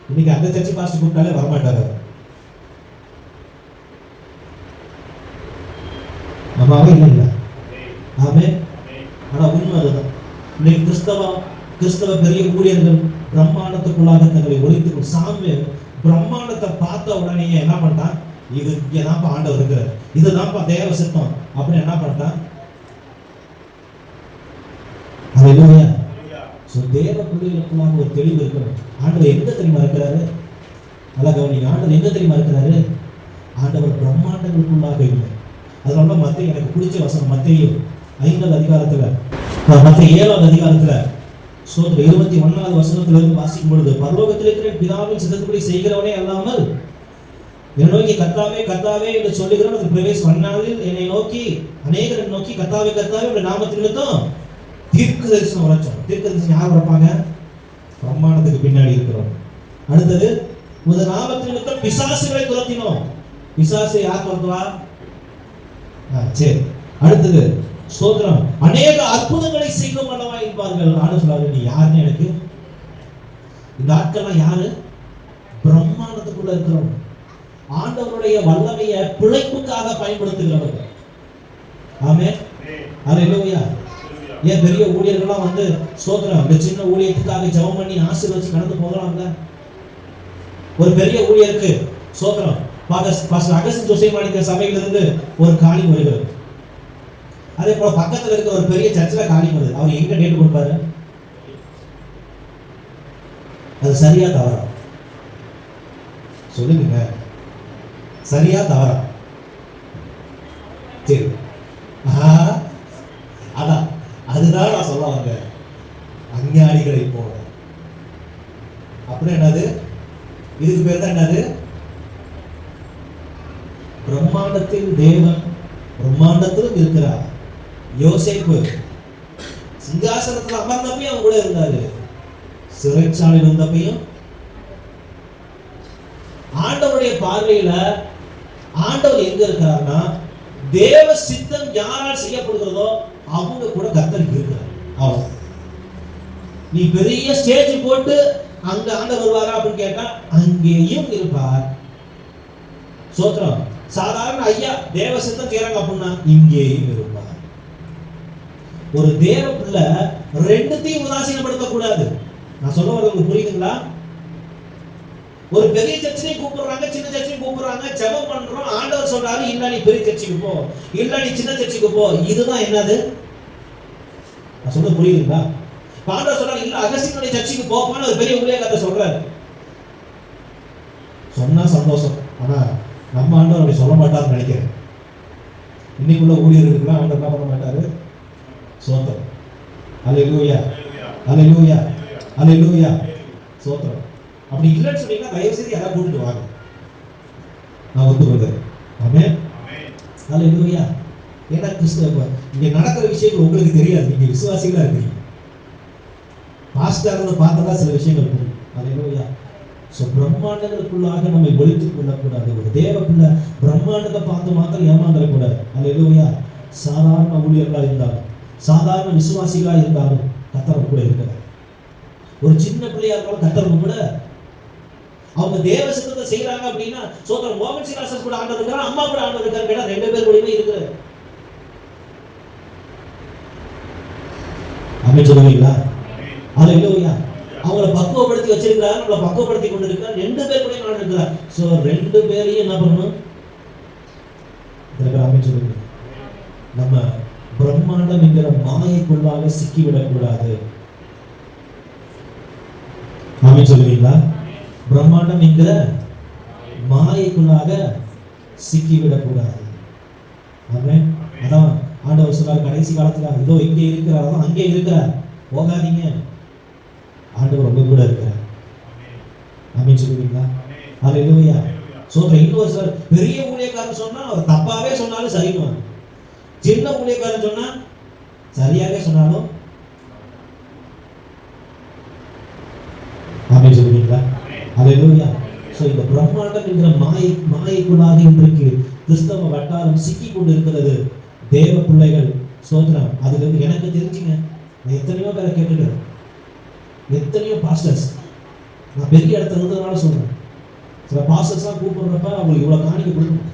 இன்னைக்கு அந்த சர்ச்சு பாஸ்டர் கூப்பிட்டாலே வரமாட்டாரு. ஆமாவே இல்லைங்களா? ஆமே. ஆனா உண்மை அதுதான். இன்னைக்கு கிறிஸ்தவ பெரிய ஊழியர்கள் பிரம்மாண்டத்துக்குள்ளாக தங்களை ஒழித்துக்கும். சாமி பிரம்மாண்டத்தை பார்த்த உடனே என்ன பண்ணிட்டான், இது இங்கதான்ப்பா ஆண்டவர் இருக்கிறார், இதுதான்ப்பா தேவ சித்தம் அப்படின்னு என்ன பண்ணிட்டான். அல்லேலூயா. தேவ பிள்ளைகளுக்குள்ளாக ஒரு தெளிவு இருக்கணும். ஆண்டவர் எங்க தெரியுமா இருக்கிறாரு? நல்லா கவனிங்க. ஆண்டவர் எங்க தெரியுமா இருக்கிறாரு? ஆண்டவர் பிரம்மாண்டங்களுக்குள்ளாக இல்லை. அதனால மத்தேயு எனக்கு பிடிச்ச வசனம், மத்தேயு 5வது அதிகாரத்துல, மத்தேயு 7வது அதிகாரத்துல 21வது வசனத்துல இருந்து வாசிக்கும் பொழுது, பரலோகத்தில் இருக்கிற பிதாவின் சித்தத்தின்படி செய்கிறவனே அல்லாமல் என்னை நோக்கி கர்த்தாவே கர்த்தாவே என்று சொல்லுகிறவன் பிரவேசம் அந்நாளில் என்னை நோக்கி அநேகரை நோக்கி கர்த்தாவே கர்த்தாவே உடைய நாமத்தின் நிமித்தம் தீர்க்க தரிசனம் உரைச்சோம். தீர்க்க தரிசனம் யார் உரைப்பாங்க? பிரம்மாண்டத்துக்கு பின்னாடி இருக்கிறோம். அடுத்தது, உங்க நாமத்தின் நிமித்தம் பிசாசுகளை துரத்தினோம். பிசாசை யார் துரத்துவா? சரி. அடுத்தது, ஸ்தோத்திரம், அநேக அற்புதங்களை செய்யும் அல்லவா இருப்பார்கள். ஆண்டு சொல்லாரு, நீ யாருன்னு எனக்கு. இந்த ஆட்கள்லாம் யாரு? பிரம்மாண்டத்துக்குள்ள இருக்கிறோம். ஆண்டவருடைய வல்லமையை பிழைப்புக்காக பயன்படுத்துகிறவர்கள். ஆமென். அல்லேலூயா. ஏன் பெரிய ஊழியர்கள்லாம் வந்து ஸ்தோத்திரம் இந்த சின்ன ஊழியத்துக்காக ஜெபம் பண்ணி ஆசீர்வதிச்சு கடந்து போகலாம்ல? ஒரு பெரிய ஊழியருக்கு ஸ்தோத்திரம் பாஸ்டர் அகஸ்டின் ஜோசேமானிக்க சபையிலிருந்து ஒரு காணி வருகிறது. அதே போல பக்கத்துல இருக்க ஒரு பெரிய சர்ச்சில் காணி வருது. அவர் எங்க டேட் கொடுப்பாரு? அது சரியா தவறா? சொல்லுங்க, சரியா தவறா? சரி, அதான் அதுதான் நான் சொல்ல வந்தேன். அஞ்ஞானிகளை போல. அப்புறம் என்னது? இதுக்கு பேர் தான் என்னது? பிரம்மாண்டத்தில் தேவன் பிரம்மாண்டத்திலும் இருக்கிறார். யோசேப்பு சிங்காசனத்தில் அமர்ந்தப்பையும் அவன் கூட இருந்தாரு, சிறைச்சாலையில் இருந்தப்பையும். ஆண்டவருடைய பார்வையில ஆண்டவர் எங்க இருக்கிறார்னா, தேவ சித்தம் யாரால் செய்யப்படுகிறதோ அவங்க கூட கர்த்தர் இருக்கிறார். அவன் நீ பெரிய ஸ்டேஜ் போட்டு அங்க ஆண்டவர் வருவாரா அப்படின்னு கேட்டா அங்கேயும் இருப்பார். சோத்திரம். சாதாரண ஐயா தேவ சித்தம் செய்றாங்க அப்படின்னா இங்கேயும் இருப்பார். ஒரு தேவ பிள்ளை ரெண்டுத்தையும் உதாசீனப்படுத்த கூடாது. நான் சொல்ல வரது உங்களுக்கு புரியுதுங்களா? ஒரு பெரிய சர்ச்சையும் கூப்பிடுறாங்க, சின்ன சர்ச்சையும் கூப்பிடுறாங்க, ஜெபம் பண்றோம், ஆண்டவர் சொல்றாரு இல்ல நீ பெரிய சர்ச்சைக்கு போ, இல்ல நீ சின்ன சர்ச்சைக்கு போ. இதுதான் என்னது? நான் சொல்ல புரியுதுங்களா? ஆண்டவர் சொல்றாரு இல்ல அகஸ்தியனுடைய சர்ச்சைக்கு போப்பான்னு ஒரு பெரிய ஊழியக்காரர் சொல்றாரு. சொன்னா சந்தோஷம், ஆனா நம்ம ஆண்டவர் அப்படி சொல்ல மாட்டாருன்னு நினைக்கிறேன். இன்னைக்குள்ள ஊழியர்களுக்குலாம் ஆண்டவர் என்ன பண்ண மாட்டாரு? சோத்திரம். அல்லேலூயா, அல்லேலூயா, அல்லேலூயா, சோத்திரம். அப்படி இல்லைன்னு சொன்னீங்கன்னா தயவு செய்து யாராவது கூட்டிட்டு வாங்க, நான் ஒத்துக்கொள்றேன். ஆமென், அல்லேலூயா. ஏன்னா கிறிஸ்தவ இங்க நடக்கிற விஷயங்கள் உங்களுக்கு தெரியாது, நீங்க விசுவாசிகளா இருக்கீங்க. பாஸ்டர்னு பார்த்தா சில விஷயங்கள் புரியும். அல்லேலூயா. ஸோ பிரம்மாண்டங்களுக்குள்ளாக நம்மை ஒழித்துக் கொள்ளக்கூடாது. ஒரு தேவ பிள்ளை பிரம்மாண்டத்தை பார்த்து மாத்திரம் ஏமாந்துடக்கூடாது. அல்லேலூயா. சாதாரண ஊழியர்களா இருந்தாலும், சாதாரண விசுவாசிகளா இருந்தாலும் கர்த்தர் கூட இருக்கிறார். ஒரு சின்ன பிள்ளையா இருந்தாலும் கர்த்தர் கூட அவங்க தேவ சித்தத்தை செய்யறாங்க அப்படின்னா சோதரன் மோகன் சிலாசன் கூட ஆண்டவர் இருக்கிறார், அம்மா கூட ஆண்டவர் இருக்காரு கேட்டா 2 பேர் கூடவே இருக்கிறார். ஆமென் சொல்லுவீங்களா? அல்லேலூயா. அவங்கள பக்குவப்படுத்தி வச்சிருக்கிறார், நம்மளை பக்குவப்படுத்தி கொண்டு இருக்கிறார். 2 பேர் கூட ஆண்டவர் இருக்கிறார். சோ 2 பேரையும் என்ன பண்ணணும்? ஆமென் சொல்லுவீங்க. நம்ம பிரம்மாண்டம் என்கிற மாயைக்குள்ளாக சிக்கிவிடக் கூடாது. ஆமென் சொல்லுவீங்களா? பிரம்மாண்டம் என்கிற மாயைக்குள்ளாக சிக்கிவிடக் கூடாது. ஆமென். அதான் ஆண்டவர் சொல்றார் கடைசி காலத்துல இதோ இங்கே இருக்கிறார், அங்கே இருக்கிறார், போகாதீங்க, ஆண்டவர் உங்க கூட இருக்கிறார். ஆமென் சொல்லுவீங்களா? அல்லேலூயா. சோதரன் இன்னொரு சார் பெரிய ஊழியக்காரன் சொன்னா அவர் தப்பாவே சொன்னாலும் சரின்னு, சின்ன ஊழியக்காரன் சொன்னா சரியாவே சொன்னாலும் ஆமென் சொல்லுவீங்களா? அல்லேலூயா. சோ இந்த பிரம்மாண்டம் என்கிற மாயைக்குள்ளாக இன்றைக்கு கிறிஸ்தவ வட்டாரம் சிக்கி கொண்டு இருக்கிறது. தேவ பிள்ளைகள் சோதரம் அதுல இருந்து எனக்கு தெரிஞ்சுங்க, நான் எத்தனையோ பேரை கேட்டுக்கிறேன், எத்தனையோ பாஸ்டர்ஸ், நான் பெரிய இடத்துல இருந்ததுனால சொல்றேன். சில பாஸ்டர்ஸ் எல்லாம் கூப்பிடுறப்ப அவங்களுக்கு இவ்வளவு காணிக்க கொடுக்கணும்.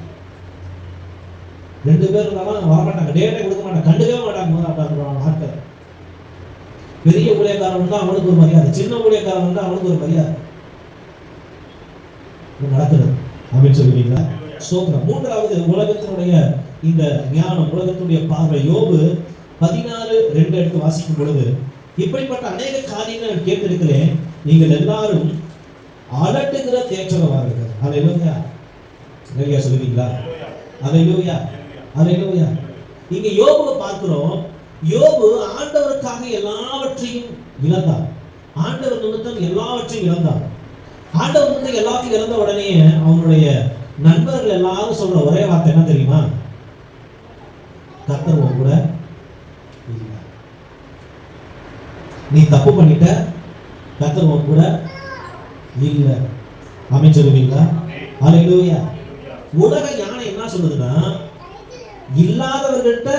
2 பேர் இருந்தாலும் வரமாட்டாங்க, டேட்டே கொடுக்க மாட்டாங்க, கண்டுக்கவே மாட்டாங்க ஆட்கள். பெரிய ஊழியக்காரன் தான் அவனுக்கு ஒரு மரியாதை, சின்ன ஊழியக்காரன் தான் அவனுக்கு ஒரு மரியாதை நடக்குது. அப்படின்னு சொல்லுவீங்களா? ஸ்தோத்திரம். 3வது உலகத்தினுடைய இந்த ஞானம், உலகத்தினுடைய பார்வை. யோபு 16:2 எடுத்து வாசிக்கும் பொழுது இப்படிப்பட்ட அநேக காரியங்கள் கேட்டிருக்கிறேன், நீங்கள் எல்லாரும் அலட்டுகிற தேற்றவார்கள். அல்லேலூயா. அல்லேலூயா சொல்லுவீங்களா? அல்லேலூயா, அல்லேலூயா. இங்க யோபுவை பார்க்கிறோம். யோபு ஆண்டவருக்காக எல்லாவற்றையும் இழந்தார், ஆண்டவர் நிமித்தம் எல்லாவற்றையும் இழந்தார். ஆண்டவர் வந்து எல்லாத்தையும் இழந்த உடனே அவனுடைய நண்பர்கள் எல்லாரும் சொல்ற ஒரே வார்த்தை என்ன தெரியுமா? கர்த்தர் உன் கூட இல்ல, நீ தப்பு பண்ணிட்ட, கர்த்தர் உன் கூட இல்ல. ஆமென் சொல்லுவீங்களா? அல்லேலூயா. உலக ஞானம் என்ன சொல்லுதுன்னா இல்லாதவர்கிட்ட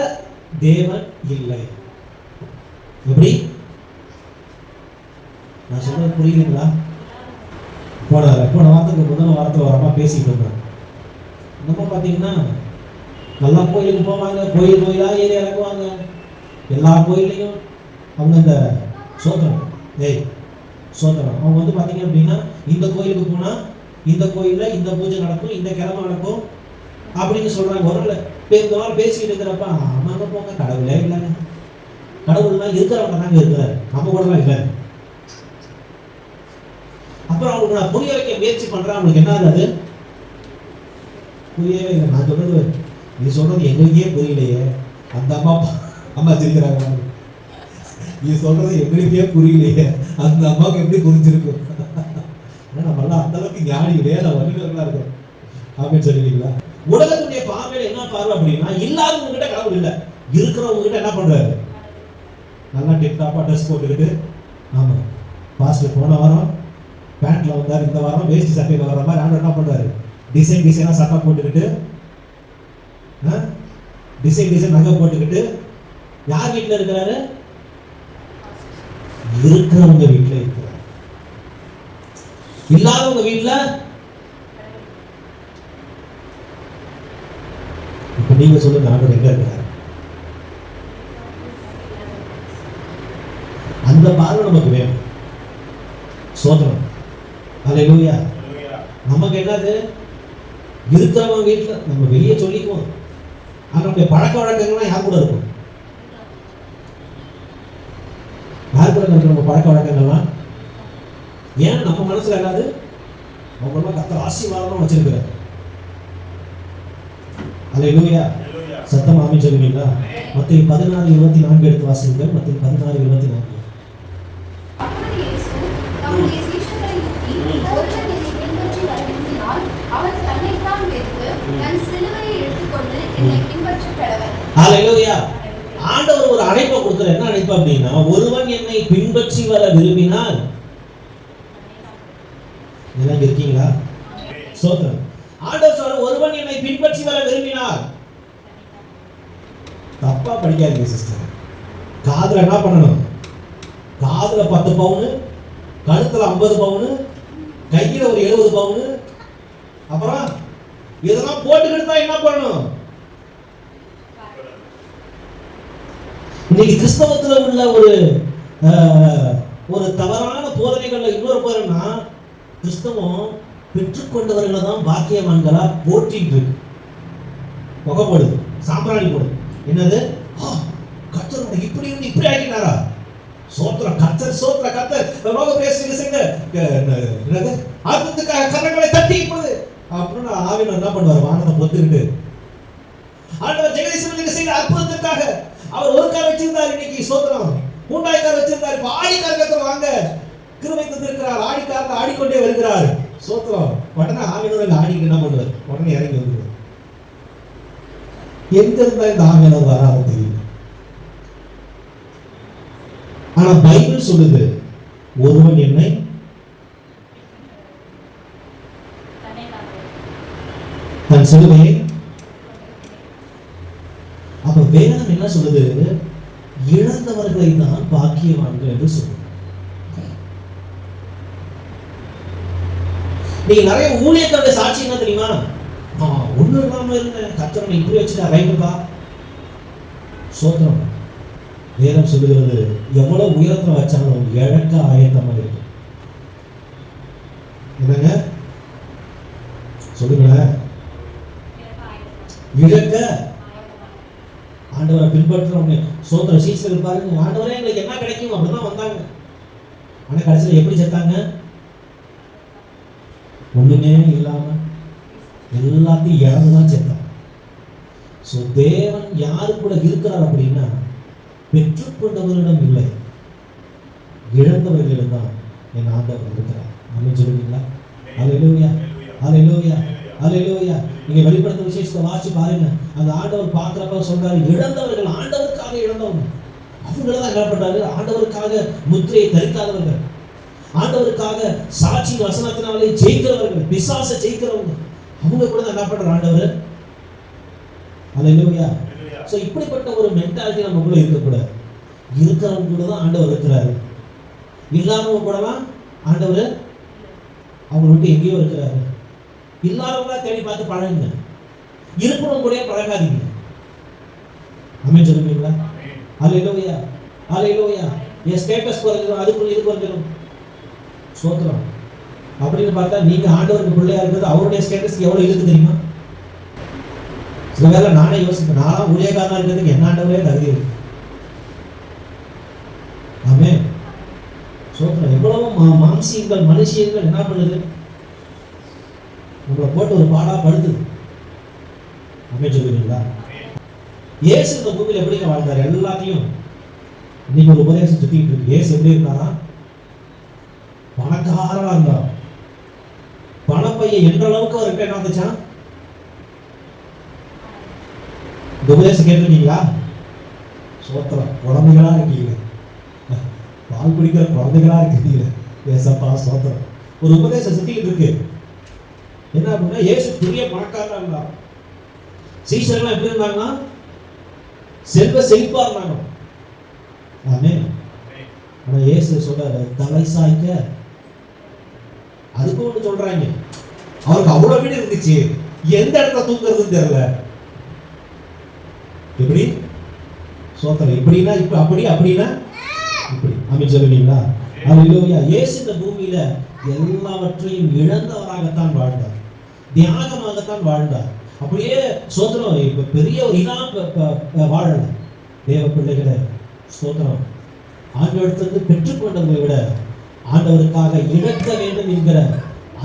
தேவன் இல்லை. எப்படி? நான் சொல்றது புரியுதுங்களா? போன வாரத்துக்கு முதல் வாரத்தில் ஒரு அம்மா பேசிட்டு இருந்தாங்க. நம்ம பார்த்தீங்கன்னா நல்லா கோயிலுக்கு போவாங்க, கோயிலா ஏறி இறங்குவாங்க. எல்லா கோயிலையும் அவங்க இந்த சோதனம் சோதனம் அவங்க வந்து பார்த்தீங்க அப்படின்னா இந்த கோயிலுக்கு போனால் இந்த கோயிலில் இந்த பூஜை நடக்கும், இந்த கிழமை நடக்கும் அப்படின்னு சொல்றாங்க. ஒரு நாள் பேசிக்கிட்டு இருக்கிறப்ப ஆமாங்க போங்க, கடவுளே இல்லைங்க, கடவுள்லாம் இருக்கிறவங்க தாங்க இருக்கிறாரு, நம்ம கூடலாம் இல்லை. அப்புறம் அவங்களுக்கு நான் புரிய வைக்க முயற்சி பண்றேன், அவங்களுக்கு என்ன ஆகுது? புரியவே இல்லை. நான் சொல்றது நீ சொல்றது எங்களுக்கே புரியலையே. அந்த அம்மா சிரிக்கிறாங்க, நீ சொல்றது எங்களுக்கே புரியலையே, அந்த அம்மாவுக்கு எப்படி புரிஞ்சிருக்கும்? நம்மளாம் அந்த அளவுக்கு ஞானி வேத வல்லுநர்களா இருக்கும். அப்படின்னு சொல்லுவீங்களா? உலகத்துடைய பார்வையில என்ன பார்வை அப்படின்னா இல்லாதவங்க கிட்ட கடவுள் இல்லை, இருக்கிறவங்க கிட்ட என்ன பண்றாரு? நல்லா டிப்டாப்பா ட்ரெஸ் போட்டுக்கிட்டு, ஆமா பாஸ்டர் போன வாரம் பேண்ட்ல வந்தார், இந்த வாரம் வேஷ்டி சட்டையில வர மாதிரி ஆண்டவர் என்ன பண்றாரு? டிசைனா சட்டை போட்டுக்கிட்டு, டிசைன் நகை போட்டுக்கிட்டு யார் வீட்டுல இருக்கிறாரு? இருக்கிறவங்க வீட்டுல இருக்கிறார். இல்லாதவங்க வீட்டுல நீங்க சொல்லுங்க, ஆண்டவர் எங்க இருக்கிறார்? அந்த பார்வை நமக்கு வேணும். சோதனம். அல்லேலூயா. நமக்கு என்னது இருக்கிறவங்க வீட்டில் நம்ம வெளியே சொல்லிக்குவோம். ஆனா நம்முடைய பழக்க வழக்கங்கள்லாம் யார் கூட இருக்கும்? யார் கூட இருக்கு நம்ம பழக்க வழக்கங்கள்லாம்? ஏன் நம்ம மனசுல என்னது அவங்களாம் கர்த்தர் ஆசீர்வாதமா வச்சிருக்கிறார். அல்லேலூயா. சத்தம் ஆமென் சொல்லுவீங்களா? மத்தேயு 16:24 எடுத்து வாசிங்க. மத்தேயு 16:24. ஆண்டவர் ஒரு அழைப்பை கொடுக்கிற. என்ன அழைப்பு அப்படின்னா, ஒருவன் என்னை பின்பற்றி வர விரும்பினால், நீங்க இருக்கீங்களா? சோதரம். ஆண்டவர் சொல்ற ஒருவன் என்னை பின்பற்றி வர விரும்பினால், தப்பா படிக்காதீங்க சிஸ்டர். காதுல என்ன பண்ணணும்? காதுல 10 பவுன், கழுத்துல 50 பவுன், கையில ஒரு 70 பவுன், அப்புறம் இதெல்லாம் போட்டுக்கிட்டு தான் என்ன பண்ணணும்? இன்னைக்கு கிறிஸ்தவத்துல உள்ள ஒரு தவறான போதனைகள்ல இன்னொரு போறேன்னா, கிறிஸ்தவம் பெற்றுக்கொண்டவர்களை தான் பாக்கியவான்களா போற்றிட்டு இருக்கு. புகை போடுது, சாம்பிராணி போடுது. என்னது? கர்த்தர் இப்படி இருந்து இப்படி ஆக்கினாரா? சோத்திரம் கர்த்தர், சோத்திர கர்த்தர். ரோக பேசுங்க என்னது? அற்புதத்துக்காக கரங்களை தட்டி இப்பொழுது அப்படின்னு ஆவியானவர் என்ன பண்ணுவார்? வானத்தை பொத்துக்கிட்டு ஆண்டவர் ஜெகதீசனுக்கு செய்த அற்புதத்துக்காக அவர் ஒரு கார் வச்சிருந்தார், இன்னைக்கு சோத்திரம் 3 கார் வச்சிருந்தார். இப்ப ஆடி கார் கர்த்தர் வாங்க கிருபை தந்திருக்கிறார். ஆடி கார்ல ஆடிக்கொண்டே வருகிறார். சோத்திரம். உடனே ஆவியானவர் ஆடிக்கு என்ன பண்ணுவார்? உடனே இறங்கி வந்துடுவார். எங்க இருந்தா இந்த ஆவியானவர் வராது தெரியல. ஆனா பைபிள் சொல்லுது, ஒருவன் என்னை தன் சிலுவையை. அப்ப வேதம் என்ன சொல்லுது? இழந்தவர்களை தான் பாக்கியவான்கள் என்று சொல்லுது. நீங்க நிறைய ஊழியத்தோட சாட்சி என்ன தெரியுமா? ஒண்ணு இல்லாம இருந்தேன், கர்த்தர் இப்படி வச்சுட்டா ரைட்டுப்பா. சோத்திரம். வேதம் சொல்லுகிறது, எவ்வளவு உயரத்துல வச்சாலும் இழக்க ஆயத்தமா இருக்கு. என்னங்க சொல்லுங்களேன்? இழக்க. ஆண்டவரை பின்பற்றுறவங்க சோத்திர சீசர்கள் பாருங்க, ஆண்டவரே எங்களுக்கு என்ன கிடைக்கும் அப்படிதான் வந்தாங்க. ஆனா கடைசியில் எப்படி செத்தாங்க? ஒண்ணுமே இல்லாம எல்லாத்தையும் இழந்துதான் செத்தாங்க. சோ தேவன் யாரு கூட இருக்கிறார் அப்படின்னா, பெற்றுக்கொண்டவர்களிடம் இல்லை, இழந்தவர்களிடம் தான் என் ஆண்டவர் இருக்கிறார். ஆமென் சொல்லுவீங்களா? அல்லேலூயா, அல்லேலூயா, அல்லேலூயா. நீங்க வெளிப்படுத்த விசேஷத்தை வாசி பாருங்க. அந்த ஆண்டவர் பார்க்கிறப்ப சொல்றாரு, இழந்தவர்கள், ஆண்டவருக்காக இழந்தவங்க. அவங்களதான் என்ன பண்றாரு? ஆண்டவருக்காக முத்திரையை தரிக்காதவர்கள், ஆண்டவருக்காக சாட்சி வசனத்தினாலே ஜெயிக்கிறவர்கள், பிசாசை ஜெயிக்கிறவங்க, அவங்க கூட என்ன பண்ற ஆண்டவர்? அல்லேலூயா. சோ இப்படிப்பட்ட ஒரு மென்டாலிட்டி நமக்குள்ள இருக்கக்கூடாது. இருக்கிறவங்க கூட தான் ஆண்டவர் இருக்கிறாரு, இல்லாதவங்க கூடலாம் ஆண்டவர் அவங்க விட்டு எங்கேயோ இருக்கிறாரு. இல்லாதவங்களா தேடி பார்த்து பழகுங்க, இருக்கிறவங்க கூட பழகாதீங்க. ஆமென் சொல்லுவீங்களா? அல்லேலூயா, அல்லேலூயா. என் ஸ்டேட்டஸ் குறைஞ்சிடும், அதுக்குள்ள இது குறைஞ்சிடும். சோத்திரம். அப்படின்னு பார்த்தா நீங்க ஆண்டவருக்கு பிள்ளையா இருக்கிறது அவருடைய ஸ்டேட்டஸ் எவ்வளவு இருக்கு தெரியுமா? சில வேளை நானே யோசிப்பேன், நானும் ஊழியக்காரனா இருக்கிறதுக்கு என்ன ஆண்டவரே தகுதி இருக்கு. ஆமென். சோத்திரம். எவ்வளவு மாம்சீகங்கள், மனுஷியங்கள் என்ன பண்ணுது? உங்களை போட்டு ஒரு பாடா படுத்துது. ஆமென் சொல்லுவீங்களா? இயேசு இந்த பூமியில் எப்படிங்க வாழ்ந்தார்? எல்லாத்தையும் இன்னைக்கு ஒரு உபதேசம் சுத்திட்டு இருக்கு. இயேசு எப்படி இருந்தாரா? பணக்காரனா இருந்தார். பணப்பைய என்ற அளவுக்கு அவர்கிட்ட என்ன வந்துச்சா? இந்த உபதேசம் கேட்டிருக்கீங்களா? சோத்திரம். குழந்தைகளா இருக்கீங்க, பால் குடிக்கிற குழந்தைகளா இருக்கீங்க. ஏசப்பா சோத்திரம். ஒரு உபதேசம் சுத்திட்டு இருக்கு. என்ன அப்படின்னா, இயேசு பெரிய பணக்காரனா இருந்தார். சீஷர்கள் எப்படி இருந்தாங்கன்னா செல்வ செழிப்பா இருந்தாங்க. ஆமென். ஆனா இயேசு சொல்றாரு, தலை சாய்க்க. அதுக்கு ஒண்ணு சொல்றாங்க, அவருக்கு அவ்வளவு வீடு இருந்துச்சு, எந்த இடத்துல தூங்குறதுன்னு தெரியல. எப்படி சோத்திரம், இப்படின்னா இப்ப அப்படி, அப்படின்னா இப்படி. ஆமென் சொல்லுவீங்களா? அல்லேலூயா. இயேசு இந்த பூமியில எல்லாவற்றையும் இழந்தவராகத்தான் வாழ்ந்தார், தியாகமாகத்தான் வாழ்ந்தார். அப்படியே சோத்திரம் இப்ப பெரிய ஒரு இதா வாழல. தேவ பிள்ளைகளை ஸ்தோத்திரம், ஆண்டவரிடத்திலிருந்து பெற்றுக்கொண்டவர்களை விட ஆண்டவருக்காக இழக்க வேண்டும் என்கிற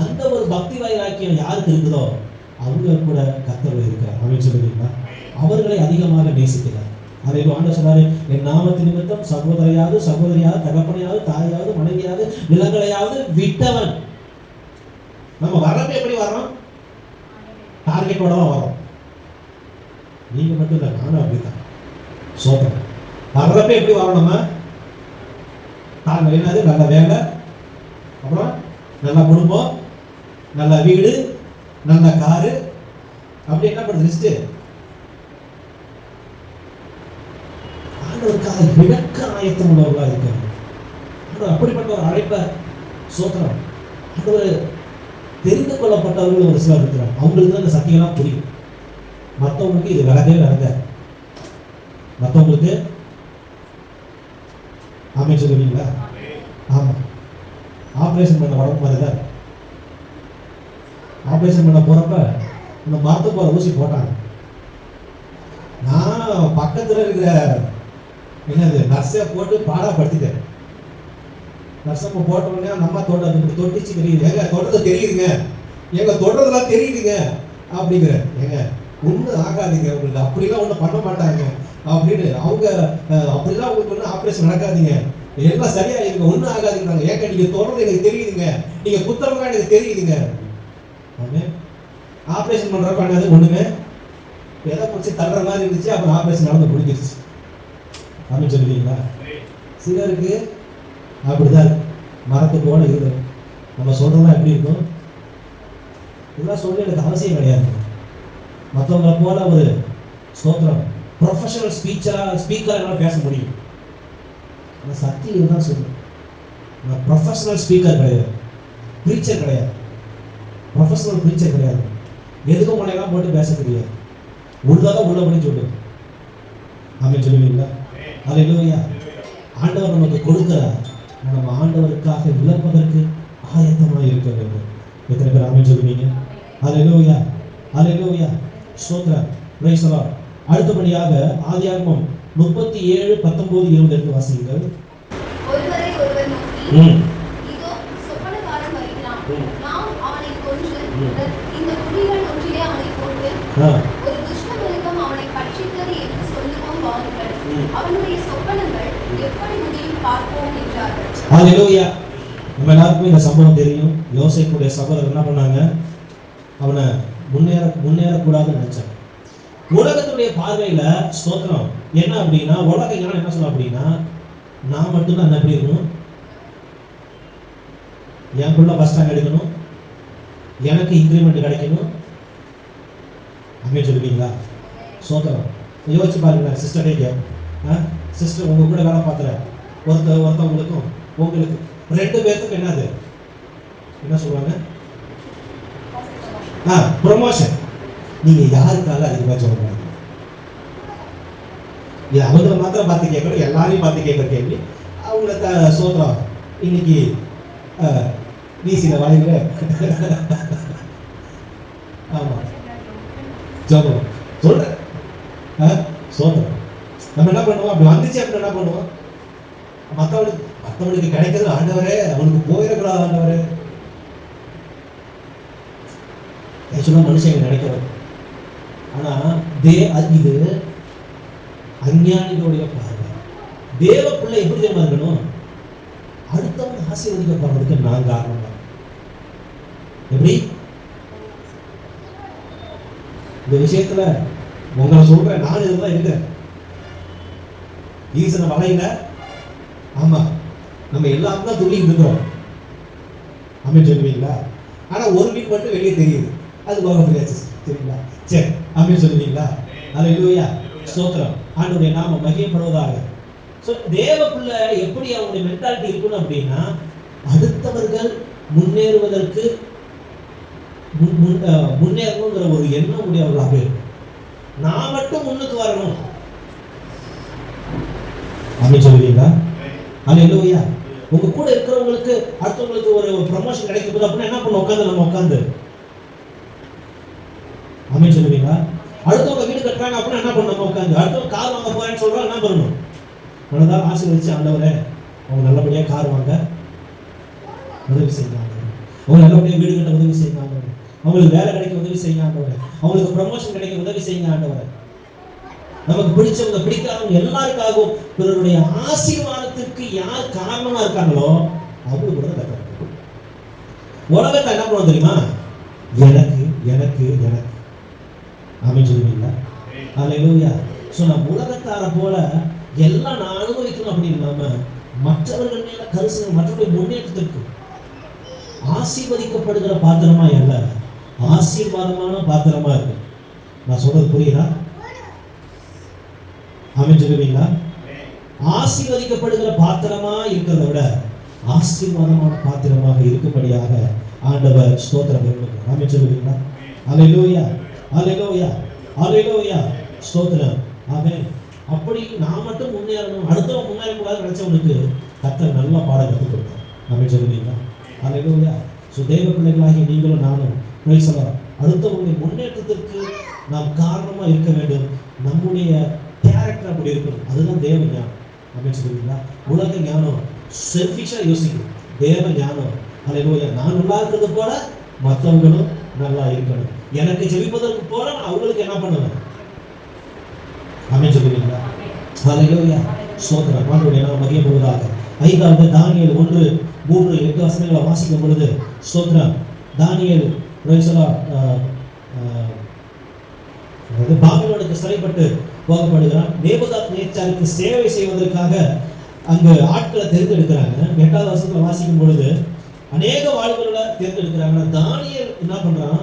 அந்த ஒரு பக்தி வைராக்கியம் யாருக்கு இருக்குதோ அவங்க கூட கர்த்தர் இருக்கிறார். ஆமென் சொல்லுவீங்களா? அவர்களை அதிகமாக நேசிக்கிறார். அதை ஆண்டவர் சொல்றாரு, என் நாமத்து நிமித்தம் சகோதரையாவது சகோதரியாவது தகப்பனையாவது தாயாவது மனைவியாவது நிலங்களையாவது விட்டவன். நம்ம வரப்ப எப்படி வரோம்? டார்கெட்டோட வரோம். நீங்க மட்டும் இல்லை, நானும் அப்படித்தான். சோதனை வர்றப்ப எப்படி வரோம்? நம்ம என்னது, நல்ல வேலை, அப்புறம் நல்ல குடும்பம், நல்ல வீடு, நல்ல காரு, அப்படி என்ன பண்ணுது லிஸ்ட். ஆண்டவருக்காக இழக்க ஆயத்தம் உள்ளவர்களா இருக்காங்க. அப்படிப்பட்ட ஒரு அழைப்ப சோதனம் ஆண்டவர் தெரிந்து கொள்ளப்பட்டவர்கள் ஒரு சிலர் இருக்கிறார். அவங்களுக்கு தான் இந்த சத்தியம்லாம் புரியும். மற்றவங்களுக்கு இது விலகவே விலக. மற்றவங்களுக்கு ஆமென் சொல்லுவீங்களா? ஆமா. ஆபரேஷன் பண்ண உடம்பு மாதிரி தான். ஆபரேஷன் பண்ண போறப்ப இந்த மரத்து போற ஊசி போட்டாங்க. நான் பக்கத்துல இருக்கிற என்னது நர்ஸை போட்டு பாடப்படுத்திட்டேன். நர்ஸப்ப போட்ட உடனே நம்ம தொட்டிச்சு தெரியுது, ஏங்க தொடுறது தெரியுதுங்க, எங்க தொடுறதுலாம் தெரியுதுங்க அப்படிங்கிற. ஏங்க ஒன்றும் ஆகாதீங்க, உங்களுக்கு அப்படிலாம் ஒன்றும் பண்ண மாட்டாங்க அப்படின்னு. அவங்க அப்படிலாம் உங்களுக்கு ஒன்றும் ஆப்ரேஷன் நடக்காதீங்க, எல்லாம் சரியா இருக்கு, ஒன்றும் ஆகாதுங்கிறாங்க. ஏங்க நீங்க தொடர்ந்து எனக்கு தெரியுதுங்க, நீங்க குத்தவங்க எனக்கு தெரியுதுங்க. ஆப்ரேஷன் பண்ற பண்ணாது ஒண்ணுமே எதை பிடிச்சி தள்ளுற மாதிரி இருந்துச்சு. அப்புறம் ஆப்ரேஷன் நடந்து பிடிச்சிருச்சு. அப்படின்னு சொல்லுவீங்களா? சிலருக்கு அப்படிதான் மரத்து போல இருக்குது. நம்ம சொல்றதெல்லாம் எப்படி இருக்கும்? இதெல்லாம் சொல்லி எனக்கு அவசியம் கிடையாது. மற்றவங்களை போல ஒரு ஸ்தோத்திரம் ப்ரொஃபஷனல் ஸ்பீக்கர் எல்லாம் பேச முடியும். ஆனால் சத்தியம் இதுதான் சொல்லுவேன். நான் ப்ரொஃபஷனல் ஸ்பீக்கர் கிடையாது, ப்ரீச்சர் கிடையாது, ப்ரொஃபஷனல் ப்ரீச்சர் கிடையாது. எதுக்கும் முனையெல்லாம் போட்டு பேச தெரியாது. உள்ளதான் உள்ளபடி சொல்லு. ஆமென் சொல்லுவீங்களா? அல்லேலூயா. ஆண்டவர் நமக்கு கொடுக்கிறார், நம்ம ஆண்டவருக்காக இழப்பதற்கு ஆயத்தமாக இருக்க வேண்டும். எத்தனை பேர் ஆமென் சொல்லுவீங்க? அல்லேலூயா, அல்லேலூயா. ஸ்தோத்திரம், பிரைஸ் தி லார்ட். அடுத்தபடியாக ஆதியாகமம் 37:19-20 வாசியுங்கள். ஒருவரை ஒருவர் நோக்கி, இதோ சொப்பனக்காரன் வருகிறான், நாம் அவனை கொன்று இந்த குழிகள் ஒன்றிலே அவனை போட்டு ஒரு துஷ்ட மிருகம் அவனை பட்சித்தது என்று சொல்லுவோம் வாருங்கள், அவனுடைய சொப்பனங்கள் எப்படி முடியும் பார்ப்போம் என்றார்கள். அல்லேலூயா. நம்ம எல்லாருக்குமே இந்த சம்பவம் தெரியும். யோசேப்புடைய சகோதரர் என்ன பண்ணாங்க? அவனை முன்னேறக்கூடாதுன்னு நினைச்சாங்க. உலகத்துடைய பார்வையில ஸ்தோத்திரம் என்ன அப்படின்னா, உலக ஞானம் என்ன சொல்ல அப்படின்னா, நான் மட்டும்தான் என்ன எப்படி இருக்கணும், எனக்குள்ள ஃபர்ஸ்ட் ரேங்க் எடுக்கணும், எனக்கு இன்க்ரிமெண்ட் கிடைக்கணும். அப்படின்னு சொல்லுவீங்களா? ஸ்தோத்திரம். யோசிச்சு பாருங்க. சிஸ்டர் சிஸ்டர் உங்க கூட வேலை பார்க்குற ஒருத்தவங்களுக்கும் உங்களுக்கு 2 பேர்த்துக்கு என்னது என்ன சொல்லுவாங்க? ப்ரொமோஷன். நீங்க யாருக்காக அதிகமாக சொல்லுவாங்க? இது அவங்கள மாத்திரம் பார்த்து கேட்கணும், எல்லாரையும் பார்த்து கேட்குற கேள்வி. அவங்கள சோதரம் இன்னைக்கு வீசின வாயில ஆமா சொல்றோம் சொல்றேன். சோதரம் நம்ம என்ன பண்ணுவோம்? அப்படி வந்துச்சு அப்படின்னு என்ன பண்ணுவோம்? மற்றவனுக்கு கிடைக்கிறது ஆண்டவரே, அவனுக்கு போயிடக்கூடாது ஆண்டவரே. ஆக்சுவலாக மனுஷங்க நினைக்கிறோம். ஆனா இது அஞ்ஞானிகளுடைய பார்வை. தேவ பிள்ளை எப்படி தெரியுமா இருக்கணும்? அடுத்தவங்க ஆசீர்வதிக்கப்படுறதுக்கு நான் காரணம் தான். எப்படி இந்த விஷயத்துல உங்களை சொல்றேன், நான் இதுதான் இருக்கிறேன். ஈசன வகையில ஆமா நம்ம எல்லாம் தான் துள்ளி இருக்கிறோம். ஆமென் சொல்லுவீங்களா? ஆனா ஒரு வீக் மட்டும் வெளியே தெரியுது, அது போக முடியாது. சரிங்களா? சரி, ஆமென் சொல்லுவீங்களா? அல்லேலூயா. ஸ்தோத்திரம். ஆண்டவருடைய நாமம் மகிமைப்படுவதாக. சோ தேவ பிள்ளை எப்படி அவங்களுடைய மென்டாலிட்டி இருக்கணும் அப்படின்னா, அடுத்தவர்கள் முன்னேறுவதற்கு முன்னேறணுங்கிற ஒரு எண்ணம் உடையவர்களாக இருக்கும். நான் மட்டும் முன்னுக்கு வரணும், அப்படின்னு சொல்லுவீங்களா? அல்லேலூயா. உங்க கூட இருக்கிறவங்களுக்கு அடுத்தவங்களுக்கு ஒரு ப்ரமோஷன் கிடைக்கும் போது அப்படின்னா என்ன பண்ண நம்ம உட்காந்து அப்படின்னு சொல்லுவீங்களா? அடுத்தவங்க வீடு கட்டுறாங்க அப்படின்னா என்ன பண்ண நம்ம உட்காந்து, அடுத்தவங்க கார் வாங்க போறேன்னு சொல்றோம், என்ன பண்ணணும்? மனதால் ஆசீர்வதிச்சு, ஆண்டவரே அவங்க நல்லபடியா கார் வாங்க உதவி செய்யுங்க, அவங்க நல்லபடியா வீடு கட்ட உதவி செய்யுங்க ஆண்டவரே, அவங்களுக்கு வேலை கிடைக்க உதவி செய்யுங்க ஆண்டவரே, அவங்களுக்கு ப்ரமோஷன் கிடைக்க உதவி செய்யுங்க ஆண்டவரே. நமக்கு பிடிச்சவங்க பிடிக்காதவங்க எல்லாருக்காகவும் பிறருடைய ஆசீர்வாதத்திற்கு யார் காரணமா இருக்காங்களோ அவங்களுக்கு கூட கற்றுக்கணும். உலகத்தை என்ன பண்ணுவோம் தெரியுமா? எனக்கு எனக்கு எனக்கு அப்படின்னு சொல்லுவீங்களா? அல்லேலூயா. ஸோ நம்ம உலகத்தார போல எல்லாம் நான் அனுபவிக்கணும் அப்படின்னு இல்லாம மற்றவர்கள் மேல கரிசனை, மற்றவருடைய முன்னேற்றத்திற்கு ஆசீர்வதிக்கப்படுகிற பாத்திரமா அல்ல, ஆசீர்வாதமான பாத்திரமா இருக்கு. நான் சொல்றது புரியுதா? ஆமென் சொல்லுவீங்களா? ஆசீர்வதிக்கப்படுகிற பாத்திரமா இருக்கிறத விட ஆசீர்வாதமான பாத்திரமாக இருக்கும்படியாக ஆண்டவர் ஸ்தோத்திரம் பண்ணுகிறார். ஆமென் சொல்லுவீங்களா? அல்லேலூயா, அல்லேலூயா, அல்லேலூயா, ஸ்தோத்திரம். ஆமென். அப்படி நான் மட்டும் முன்னேறணும், அடுத்தவன் முன்னேறக்கூடாது நினைச்சவனுக்கு கர்த்தர் நல்ல பாடம் கற்றுக் கொடுத்தார். ஆமென் சொல்லுவீங்களா? அல்லேலூயா. ஸோ தேவ பிள்ளைகளாகிய நீங்களும் நானும் பிரைஸ் தி லார்ட், அடுத்தவங்களுடைய முன்னேற்றத்திற்கு நாம் காரணமா இருக்க வேண்டும். நம்முடைய கேரக்டர் அப்படி இருக்கணும். அதுதான் தேவ ஞானம். அப்படின்னு சொல்லுவீங்களா? உலக ஞானம் செல்ஃபிஷா யோசிக்கும். தேவ ஞானம் அல்லேலூயா, நான் நல்லா இருக்கிறது போல மற்றவங்களும் நல்லா இருக்கணும். எனக்கு ஜெபிப்பதற்கு போல நான் அவங்களுக்கு என்ன பண்ணுவேன்? அப்படின்னு சொல்லுவீங்களா? அல்லேலூயா, ஸ்தோத்திரம். ஆண்டவரே நாம் மகிமை பொழுதாக 5வது தானியேல் 1:3-8 வாசிக்கும் பொழுது ஸ்தோத்திரம். தானியேல் பிரைஸ் தி லார்ட் பாபிலோனுக்கு சிறைப்பட்டு போகப்படுகிறான். நேபுகாத் நேச்சாருக்கு சேவை செய்வதற்காக அங்கு ஆட்களை தேர்ந்தெடுக்கிறாங்க. 8வது வசனத்துல வாசிக்கும் பொழுது அநேக வாழ்வுகளை தேர்ந்தெடுக்கிறாங்க. தானியேல் என்ன பண்றான்?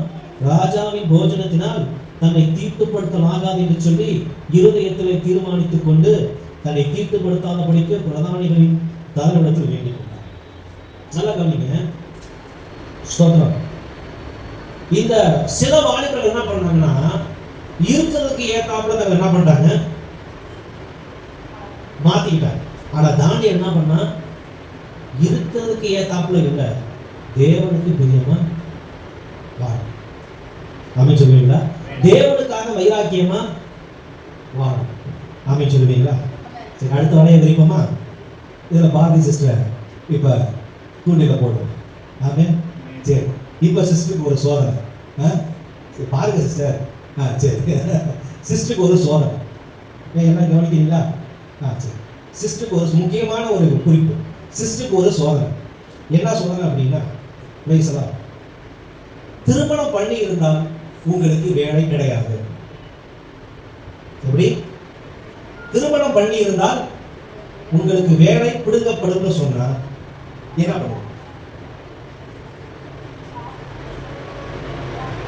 ராஜாவின் போஜனத்தினால் தன்னை தீட்டுப்படுத்தலாகாது என்று சொல்லி இருதயத்திலே தீர்மானித்துக் கொண்டு தன்னை தீட்டுப்படுத்தாதபடிக்கு பிரதானிகளின் தலைவரிடத்தில் வேண்டிக் கொண்டார். நல்லா கவனிங்க, ஸ்தோத்திரம். இந்த சில வாலிபர்கள் என்ன பண்ணாங்கன்னா இருக்கிறதுக்கு ஏத்தாப்புல என்ன பண்றாங்க? மாத்திக்கிட்டாங்க. ஆனா தானியேல் என்ன பண்ணா? இருக்கிறதுக்கு ஏத்தாப்புல இல்ல, தேவனுக்கு பிரியமா வாழ. ஆமென் சொல்லுவீங்களா? தேவனுக்காக வைராக்கியமா வாழ. ஆமென் சொல்லுவீங்களா? சரி, அடுத்த வரைய விருப்பமா? இதுல பாரதி சிஸ்டர் இப்ப தூண்டில போடுவோம். ஆமென். சரி, இப்ப சிஸ்டருக்கு ஒரு சோதனை. பாருங்க சிஸ்டர். சரி, சிஸ்டருக்கு ஒரு சோதனை. என்ன கவனிக்கிறீங்களா? சரி, சிஸ்டருக்கு ஒரு முக்கியமான ஒரு குறிப்பு. சிஸ்டருக்கு ஒரு சோதனை. என்ன சோதனை அப்படின்னா, பிரைஸ் தி லார்ட், திருமணம் பண்ணி இருந்தால் உங்களுக்கு வேலை கிடையாது. எப்படி? திருமணம் பண்ணி இருந்தால் உங்களுக்கு வேலை பிடுங்கப்படும் சொன்னா என்ன பண்ணுவோம்?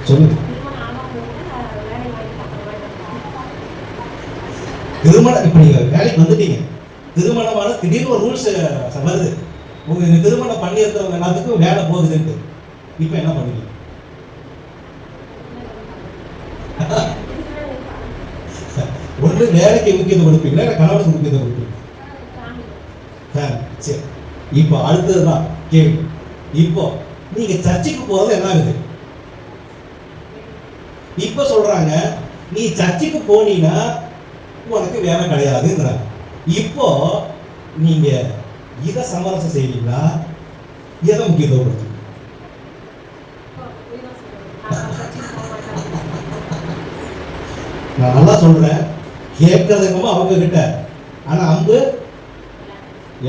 சொல்லுங்க. திருமணம் இப்ப நீங்க வேலைக்கு வந்துட்டீங்க, திருமணமான திடீர்னு ஒரு ரூல்ஸ் வருது, உங்களுக்கு திருமணம் பண்ணி இருக்கிறவங்க எல்லாத்துக்கும் வேலை போகுதுன்னு. இப்ப என்ன பண்ணுவீங்க? ஒன்று வேலைக்கு முக்கியத்துவம் கொடுப்பீங்களா, இல்லை கணவனுக்கு முக்கியத்துவம் கொடுப்பீங்க? சரி, இப்போ அடுத்ததுதான் கேள்வி. இப்போ நீங்க சர்ச்சுக்கு போறது என்ன ஆகுது? இப்ப சொல்றாங்க நீ சர்ச்சுக்கு போனீங்கன்னா உனக்கு வேலை கிடையாதுங்கிறாங்க. இப்போ நீங்க இதை சமரசம் செய்வீங்களா, எதை முக்கியத்துவம் கொடுத்தீங்க? நான் நல்லா சொல்றேன், கேட்கறது என்னமோ அவங்க கிட்ட, ஆனா அம்பு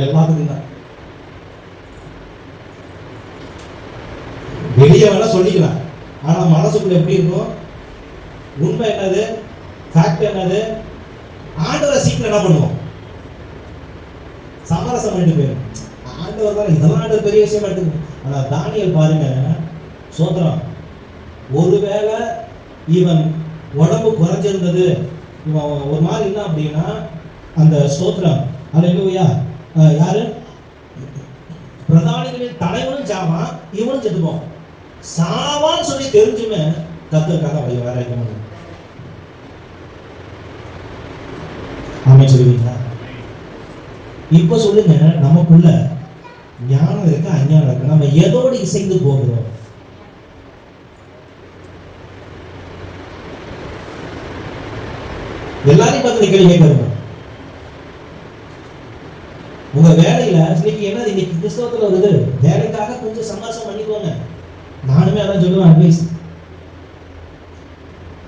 எல்லாத்துக்கும் தான். வெளியே வேணா சொல்லிக்கலாம், ஆனா மனசுக்குள்ள எப்படி இருக்கும்? உண்மை என்னது, ஃபேக்ட் என்னது? ஆண்டவரை சீக்கிரம் என்ன பண்ணுவோம்? சமரசம் பண்ணிட்டு போயிடும். ஆண்டவர் தான் இதெல்லாம் ஆண்டவர் பெரிய விஷயம் எடுத்துக்கணும். ஆனா தானியேல் பாருங்க, சோதரம், ஒருவேளை இவன் உடம்பு குறைஞ்சிருந்தது, இவன் ஒரு மாதிரி இருந்தான் அப்படின்னா அந்த ஸ்தோத்திரம் அல்லேலூயா, யாரு? பிரதானிகளின் தலைவனும் சாவான், இவனும் செத்துப்பான். சாவான்னு சொல்லி தெரிஞ்சுமே கர்த்தருக்காக வேற வைக்க முடியும். ஆமென் சொல்லுவீங்களா? இப்ப சொல்லுங்க, நமக்குள்ள ஞானம் இருக்கு, அஞ்ஞானம் இருக்கு. நம்ம எதோடு இசைந்து போகிறோம்? எல்லாரையும் பார்த்து கேள்வி கேட்கறோம். உங்க வேலையில இன்னைக்கு என்னது, இன்னைக்கு கிறிஸ்தவத்துல வருது, வேலைக்காக கொஞ்சம் சமாசம் பண்ணிக்கோங்க. நானுமே அதான் சொல்லுவேன், அட்வைஸ்.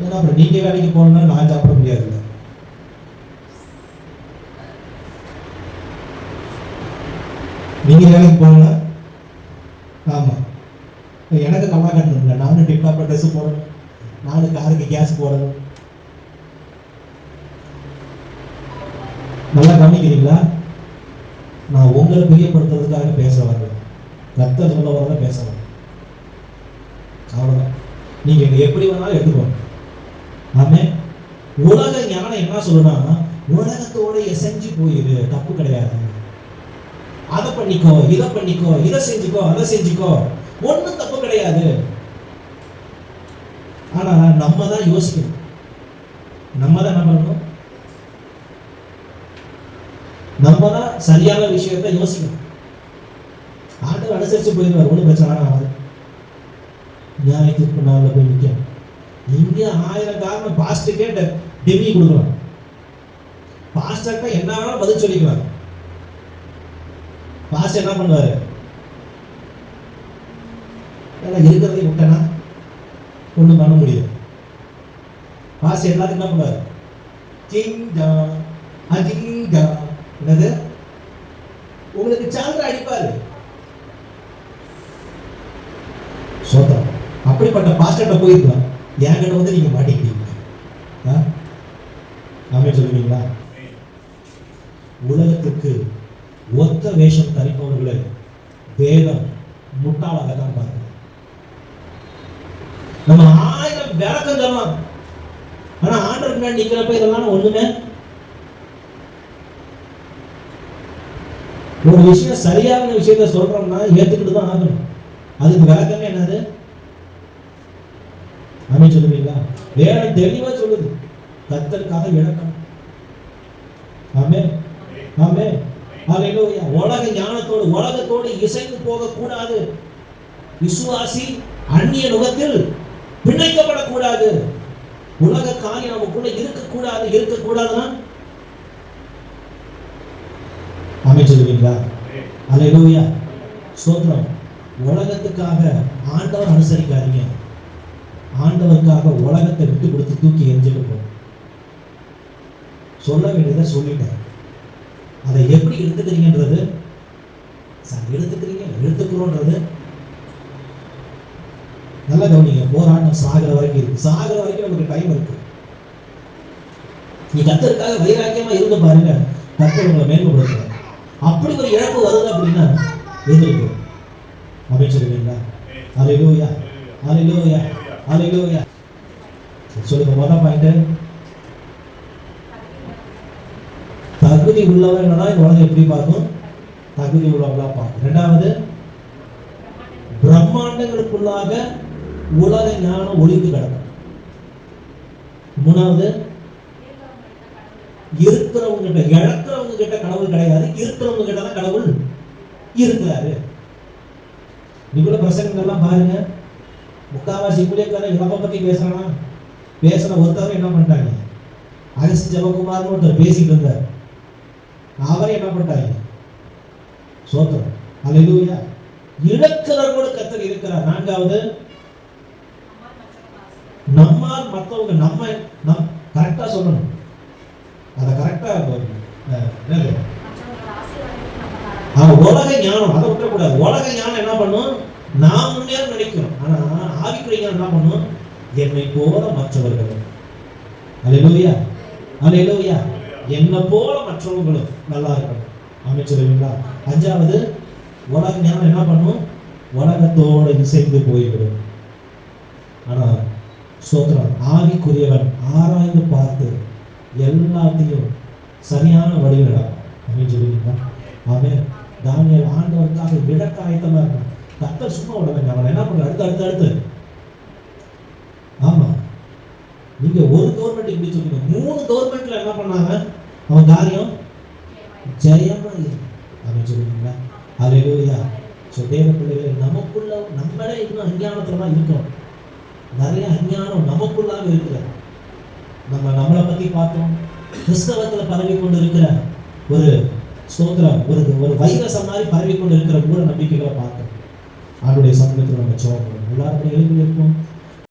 ஏன்னா அப்புறம் நீங்க வேலைக்கு போகணும்னா நான் சாப்பிட முடியாது. நீங்க வேலைக்கு போகணும்னா ஆமா, எனக்கு கல்லா கட்டணும்ல, நானும் டிப்டாப் ட்ரெஸ் போடணும், நானும் காருக்கு கேஸ் போடணும். நல்லா கவனிக்கிறீங்களா? நான் உங்களை பிரியப்படுத்துறதுக்காக பேச வரல, கர்த்தர் சொல்ல வரல பேச வரல. அவ்வளவுதான். நீங்க எப்படி வேணாலும் எடுத்துக்கோங்க. ஆமே. உலக ஞானம் என்ன சொல்லுனா, உலகத்தோட எசைஞ்சு போயிரு, தப்பு கிடையாது. அதை பண்ணிக்கோ, இதை பண்ணிக்கோ, இதை செஞ்சுக்கோ, அதை செஞ்சுக்கோ, ஒன்றும் தப்பு கிடையாது. ஆனா நம்ம தான் யோசிக்கணும். நம்ம தான் என்ன பண்ணணும்? நம்ம தான் சரியான விஷயத்தை யோசிக்கணும். ஆண்டவர் அனுசரிச்சு போயிருவார், ஒன்றும் பிரச்சனை ஆகாது. நியாயத்திற்கு நாளில் போய் நிற்க இங்க 1000 காரணம் பாஸ்டருக்கே டெமி கொடுக்கலாம். பாஸ்டர்கிட்ட என்ன வேணாலும் பதில் சொல்லிக்கலாம். பாஸ்டர் என்ன பண்ணுவாரு? இருக்கிறதை விட்டனா ஒன்றும் பண்ண முடியாது. பாஸ்டர் எல்லாத்துக்கும் என்ன பண்ணுவாரு? கிங்கா அஜிங்கா என்னது, உங்களுக்கு சால்ரா அடிப்பாரு. சோதம். அப்படிப்பட்ட பாஸ்டர்கிட்ட போயிருக்கலாம், என்கிட்ட வந்து நீங்க மாட்டிக்கிட்டீங்க. ஆமென் சொல்லுவீங்களா? உலகத்துக்கு ஒத்த வேஷம் தரிப்பவர்களை வேதம் முட்டாளாக தான் பார்க்க. நம்ம 1000 விளக்கம் சொல்லலாம், ஆனா ஆண்டவர் முன்னாடி நிக்கிறப்ப இதெல்லாம் ஒண்ணுமே. ஒரு விஷயம் சரியான விஷயத்த சொல்றோம்னா ஏத்துக்கிட்டு தான் ஆகணும். அதுக்கு விளக்கமே என்னது? ஆமென் சொல்லுவீங்களா? வேதம் தெளிவா சொல்லுது, கர்த்தருக்காக இழக்கணும். ஆமென் ஆமென் ஹல்லேலூயா. உலக ஞானத்தோடு உலகத்தோடு இசைந்து போக கூடாது. விசுவாசி அந்நிய நுகத்தில் பிணைக்கப்படக்கூடாது. உலக காரியம் நமக்குள்ள இருக்கக்கூடாது. இருக்கக்கூடாதுன்னா ஆமென் சொல்லுவீங்களா? ஹல்லேலூயா. ஸ்தோத்திரம். உலகத்துக்காக ஆண்டவர் அனுசரிக்காதீங்க. ஆண்டவருக்காக உலகத்தை விட்டு கொடுத்து தூக்கி எரிஞ்சுட்டு போகும். சொல்ல வேண்டியதை சொல்லிட்டேன். அதை எப்படி எடுத்துக்கிறீங்கன்றது, எடுத்துக்கிறோன்றது நல்லா கவனிங்க. போராட்டம் சாகிற வரைக்கும் இருக்கு. சாகிற வரைக்கும் நமக்கு டைம் இருக்கு. நீ கர்த்தருக்காக வைராக்கியமா இருந்து பாருங்க, கர்த்தர் உங்களை மேன்மைப்படுத்துறார். அப்படி ஒரு இழப்பு வருது அப்படின்னா எதிர்ப்பு. அப்படின்னு சொல்லுவீங்களா? ஹல்லேலூயா ஹல்லேலூயா ஹல்லேலூயா. சொல்லுங்க. முதல் பாயிண்ட், தகுதி உள்ளவர்களா இந்த உலகம் எப்படி பார்க்கும்? தகுதி உள்ளவர்களா பார்க்கும். இரண்டாவது, பிரம்மாண்டங்களுக்குள்ளாக உலக ஞானம் ஒளிந்து கிடக்கும். மூணாவது, இருக்கிறவங்க கிட்ட, இழக்கிறவங்க கிட்ட கடவுள் கிடையாது, இருக்கிறவங்க கிட்ட தான் கடவுள் இருக்கிறாரு. இவ்வளவு பிரசங்கங்கள்லாம் பாருங்க, முக்காவாசி ஊழியக்காரன் இவங்க பத்தி பேசுறானா? பேசுற ஒருத்தவரை என்ன பண்ணிட்டாங்க? அரிசி ஜெபகுமார்னு ஒருத்தர் பேசிட்டு இருந்தார், அவரை என்ன பண்ணிட்டாங்க? சோத்திரம். ஹல்லேலூயா. இழக்கிறவரோடு கர்த்தர் இருக்கிறார். நான்காவது, நம்மால் மற்றவங்க, நம்ம கரெக்டா சொல்லணும். அதை கரெக்டா உலக ஞானம் அதை விட்டக்கூடாது. உலக ஞானம் என்ன பண்ணும்? நான் முன்னேற நினைக்கிறோம். ஆனா ஆவிக்குரிய ஞானம் என்ன பண்ணும்? என்னை போல மற்றவர்களும். ஹல்லேலூயா ஹல்லேலூயா. என்னை போல மற்றவங்களும் நல்லா இருக்கணும். அமைச்சருங்களா? அஞ்சாவது, உலக ஞானம் என்ன பண்ணும்? உலகத்தோடு இசைந்து போய்விடும். ஆனா ஸ்தோத்திரம், ஆவிக்குரியவன் ஆராய்ந்து பார்த்து எல்லாத்தையும் சரியான வழியில் நடக்கும். அப்படின்னு சொல்லுவீங்களா? ஆமென். தானியேல் ஆண்டவருக்காக விடக்க ஆயத்தமா இருக்கும். கர்த்தர் சும்மா விடலைங்க. அவன் என்ன பண்ற? அடுத்து ஆமா, நீங்க ஒரு கவர்மெண்ட் இப்படி சொல்லுங்க, 3 கவர்மெண்ட்ல என்ன பண்ணாங்க? அவன் காரியம் ஜெயமா இருக்கு. அஞ்ஞானத்துல தான் இருக்கிறோம். நிறைய அஞ்ஞானம் நமக்குள்ளாக இருக்கிற, நம்மளை பத்தி பார்த்தோம். கிறிஸ்தவத்துல பரவி கொண்டு இருக்கிற ஒரு ஸ்தோத்திரம், ஒரு வைரஸ் மாதிரி பரவி கொண்டு இருக்கிற மூட நம்பிக்கைகளை பார்த்தோம். அவருடைய சமூகத்தில் நம்ம ஜெபம் பண்ணுவோம். எல்லாருக்கும் எழுதி இருப்போம்.